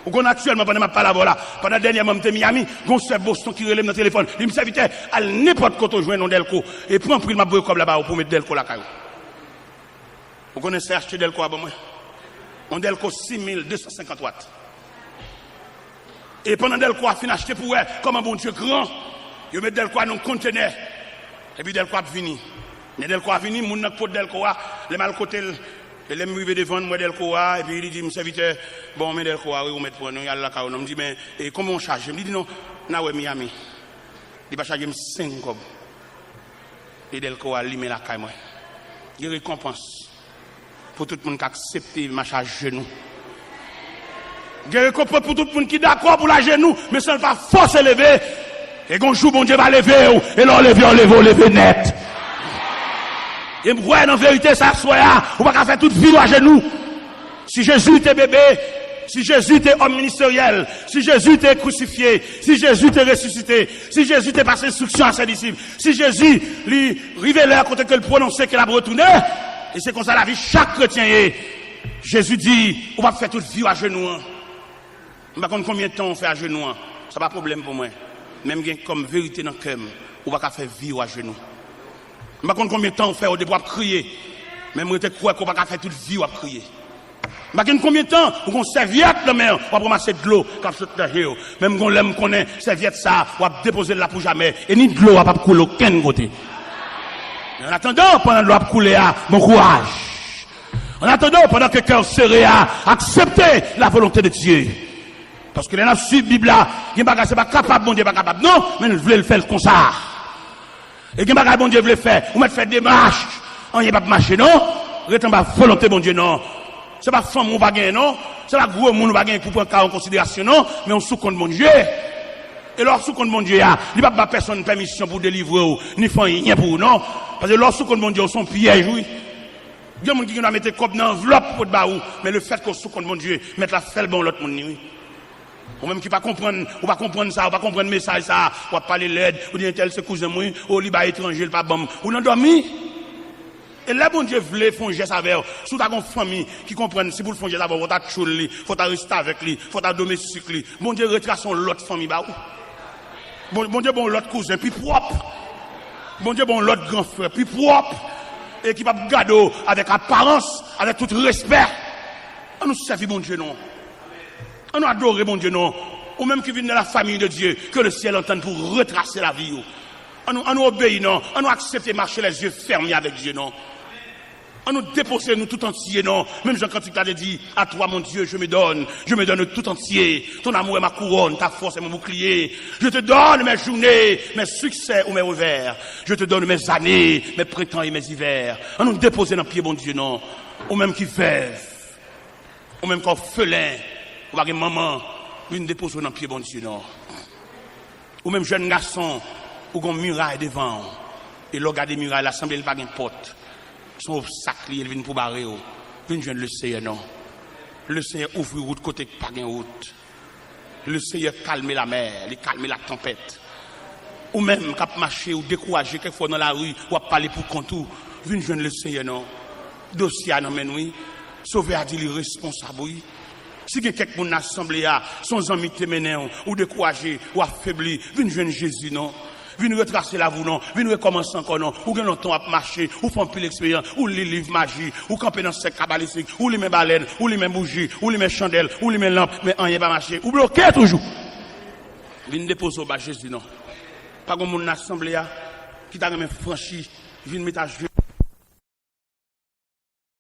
Ou qu'on actuellement, pendant ma parole là, pendant dernièrement, j'étais Miami, on se fait Boston qui relève dans le téléphone. Il me s'invitait à n'importe quoi, je joins dans Delco, et prend pris ma boue comme là-bas, pour mettre Delco la caille. Vous connaissez acheter Delco avant moi? On Delco 6250 watts. Et pendant Delco a fini acheter pour elle, comme un bon Dieu grand, il met Delco dans un conteneur. Et puis Delco a fini. Mais Delco a fini, mon n'a pas Delco a, les mal côté. Et là, je me devant moi Delco, et puis il dit, monsieur serviteur, bon, mais Delco, oui, vous mettez pour nous, il y a la caille. On me dit, mais comment on charge? Je me dis, non, non, Miami. Il va charger 5 cobs. Et Delco a limé la caille, moi. Il récompense pour tout le monde qui accepte ma charge genou. Il récompense pour tout le monde qui est d'accord pour la genou, mais ça ne va pas forcer lever. Et quand jour, bon Dieu va lever, et là, on lever net. Et moi, en vérité, ça soit, on va faire toute vie à genoux. Si Jésus était bébé, si Jésus était homme ministériel, si Jésus était crucifié, si Jésus était ressuscité, si Jésus était passé instruction à ses disciples, si Jésus lui révélait quand il prononçait qu'il a retourné, et c'est comme ça la vie, chaque chrétien est. Jésus dit, on va faire toute vie à genoux. Je ne sais pas combien de temps on fait à genoux. Ça n'a pas de problème pour moi. Même comme vérité dans le cœur, on va faire vie à genoux. Je ne sais pas combien de temps on fait au début à crier. Même je crois qu'on va faire toute vie à crier. Je ne sais pas combien de temps on serviette dans la main, on va ramasser de l'eau quand je suis là. Même quand on connaît serviette ça, on va déposer là pour jamais. Et ni de l'eau va pas couler aucun côté. En attendant, pendant que l'eau va couler, mon courage. En attendant, pendant que le cœur serré à accepter la volonté de Dieu. Parce que dans la suite Bible là, il n'est pas capable, bon Dieu pas capable. Non, mais il voulait le faire comme ça. Et qu'il n'y a pas bon Dieu veut faire, ou mettre faire des marches, on n'y a pas marcher, non? Rétant pas volonté, bon Dieu, non? C'est pas femme ou pas gagner, non? C'est pas gros monde ou pas gagner pour prendre cas en considération, non? Mais on sous compte bon Dieu. Et lorsque sous compte bon Dieu, il n'y a pas personne permission pour délivrer ou, ni faire rien pour, non? Parce que lorsque sous compte bon Dieu, son piège, oui. Il y a des gens qui ont mis comme dans l'enveloppe pour te baou, mais le fait qu'on sous compte bon Dieu, mettre la felle bon l'autre monde, oui. Ou même qui va comprendre, ou va comprendre ça, ou va comprendre le message ça, ou va parler l'aide, ou dire tel c'est cousin moi, ou liba étranger, le pas bon, ou non dormi. Et là, bon Dieu voulait faire un geste avec eux. Si tu as une famille qui comprend, si vous le faites avec vous, faut t'acheter lui, faut rester avec lui, faut domestiquer lui. Bon Dieu retrace l'autre famille, bah ou. Bon Dieu bon l'autre cousin, puis propre. Bon Dieu bon l'autre grand frère, puis propre. Et qui va garder avec apparence, avec tout respect. On nous servir bon Dieu non. On nous adore bon Dieu non. Ou même qui vient de la famille de Dieu, que le ciel entende pour retracer la vie. On nous obéit non. On nous accepte marcher les yeux fermés avec Dieu non. On nous dépose nous tout entier, non. Même Jean Cantique l'a dit, à toi mon Dieu, je me donne tout entier. Ton amour est ma couronne, ta force est mon bouclier. Je te donne mes journées, mes succès ou mes revers. Je te donne mes années, mes printemps et mes hivers. On nous dépose dans le pied, mon Dieu, non. Ou même qui veuve, ou même qu'orphelin, ou pas maman, nous dépose dans le pied, mon Dieu, non. Ou même jeune garçon, ou qu'on muraille devant. Et l'on regarde des murailles, l'assemblée, il n'y a pas de porte. Son obstacle, il vient pour barrer. Il vient le Seigneur, non. Le Seigneur ouvre route côté pas de route. Le Seigneur calme la mer, il calme la tempête. Ou même, quand marcher ou décourager quelquefois dans la rue, ou à parler pour contour, il vient le Seigneur, non. Dossier à nous, oui. Sauver à dire responsable, oui. Si quelqu'un dans l'assemblée a son ami téméné ou découragé ou affaibli, vient Jésus, non. Viens retracer la vous non, viens recommencer encore non, ou gagne longtemps à marcher, ou faire plus l'expérience, ou les livres magie, ou camper dans sec cabalistique, ou les mêmes baleines, ou les mêmes bougies, ou les mêmes chandelles, ou les mêmes lampes, mais rien pas marcher, ou bloquer toujours. Viens déposer au bas Jésus non. Pas comme mon assemblée qui t'a même franchi, viens mettre à